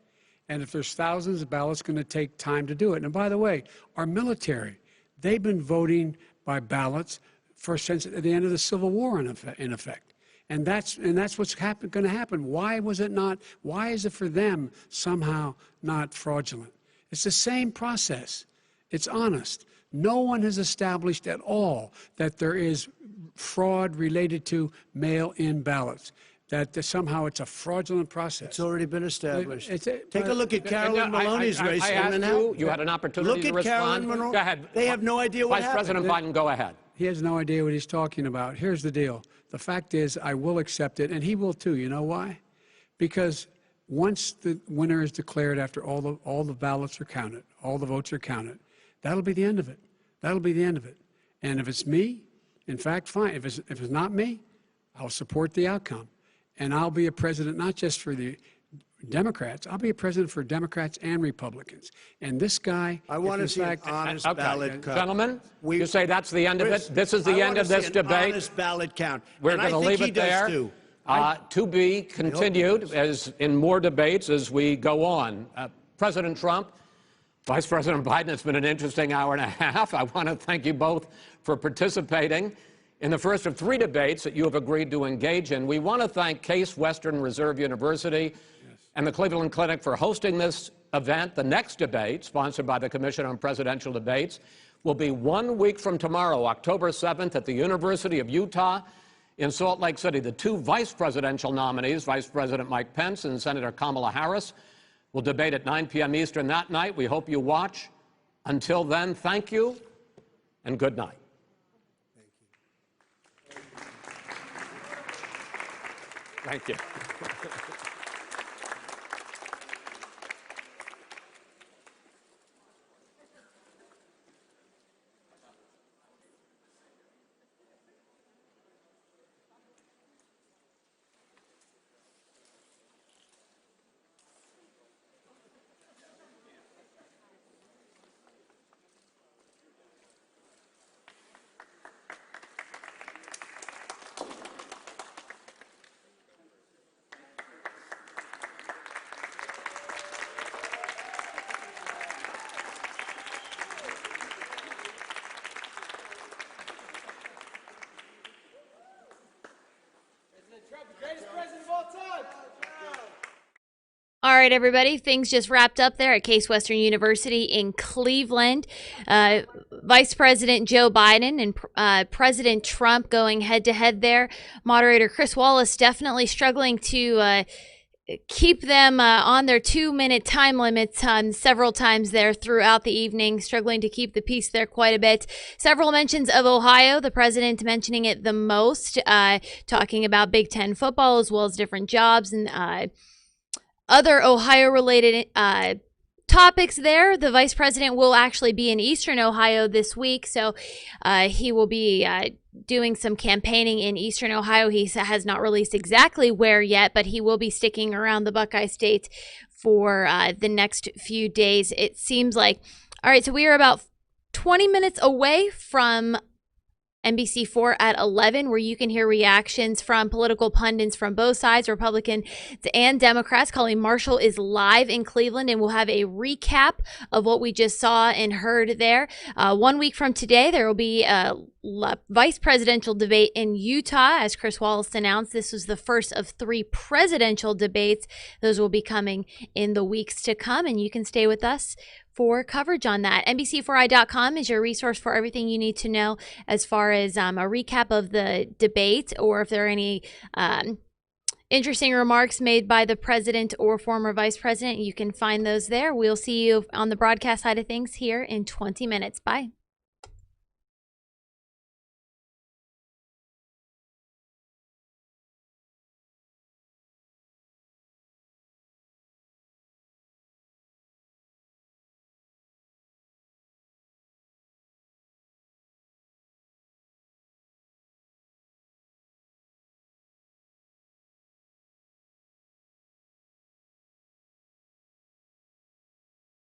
And if there's thousands of ballots, it's going to take time to do it. And by the way, our military, they've been voting by ballots since the end of the Civil War, in effect. And that's what's going to happen. Why was it not? Why is it for them somehow not fraudulent? It's the same process. It's honest. No one has established at all that there is fraud related to mail-in ballots, that somehow it's a fraudulent process. It's already been established. Take a look at Carolyn Maloney's race. You had an opportunity to respond. Look at Carolyn Maloney. Go ahead. They have no idea what happened. Vice President Biden, go ahead. He has no idea what he's talking about. Here's the deal. The fact is, I will accept it, and he will too. You know why? Because once the winner is declared, after all the ballots are counted, all the votes are counted, that'll be the end of it. That'll be the end of it. And if it's me, in fact, fine. If it's not me, I'll support the outcome. And I'll be a president not just for the Democrats. I'll be a president for Democrats and Republicans. And this guy, I want to see an honest ballot count. Gentlemen, you say that's the end of it? This is the end of this debate? Honest ballot count. We're going to leave it there. To be continued as in more debates as we go on. President Trump, Vice President Biden, it's been an interesting hour and a half. I want to thank you both for participating in the first of 3 debates that you have agreed to engage in. We want to thank Case Western Reserve University and the Cleveland Clinic for hosting this event. The next debate, sponsored by the Commission on Presidential Debates, will be 1 week from tomorrow, October 7th, at the University of Utah in Salt Lake City. The 2 vice presidential nominees, Vice President Mike Pence and Senator Kamala Harris, will debate at 9 p.m. Eastern that night. We hope you watch. Until then, thank you and good night. Thank you. All right, everybody, things just wrapped up there at Case Western University in Cleveland. Vice President Joe Biden and President Trump going head-to-head there. Moderator Chris Wallace definitely struggling to keep them on their 2-minute time limits several times there throughout the evening, struggling to keep the peace there quite a bit. Several mentions of Ohio, the president mentioning it the most, talking about Big Ten football as well as different jobs and other Ohio-related topics there. The vice president will actually be in Eastern Ohio this week, so he will be doing some campaigning in Eastern Ohio. He has not released exactly where yet, but he will be sticking around the Buckeye State for the next few days, it seems like. All right, so we are about 20 minutes away from NBC4 at 11, where you can hear reactions from political pundits from both sides, Republicans and Democrats. Colleen Marshall is live in Cleveland, and we'll have a recap of what we just saw and heard there. 1 week from today, there will be a vice presidential debate in Utah. As Chris Wallace announced, this was the first of 3 presidential debates. Those will be coming in the weeks to come, and you can stay with us for coverage on that. NBC4i.com is your resource for everything you need to know as far as a recap of the debate, or if there are any interesting remarks made by the president or former vice president, you can find those there. We'll see you on the broadcast side of things here in 20 minutes. Bye.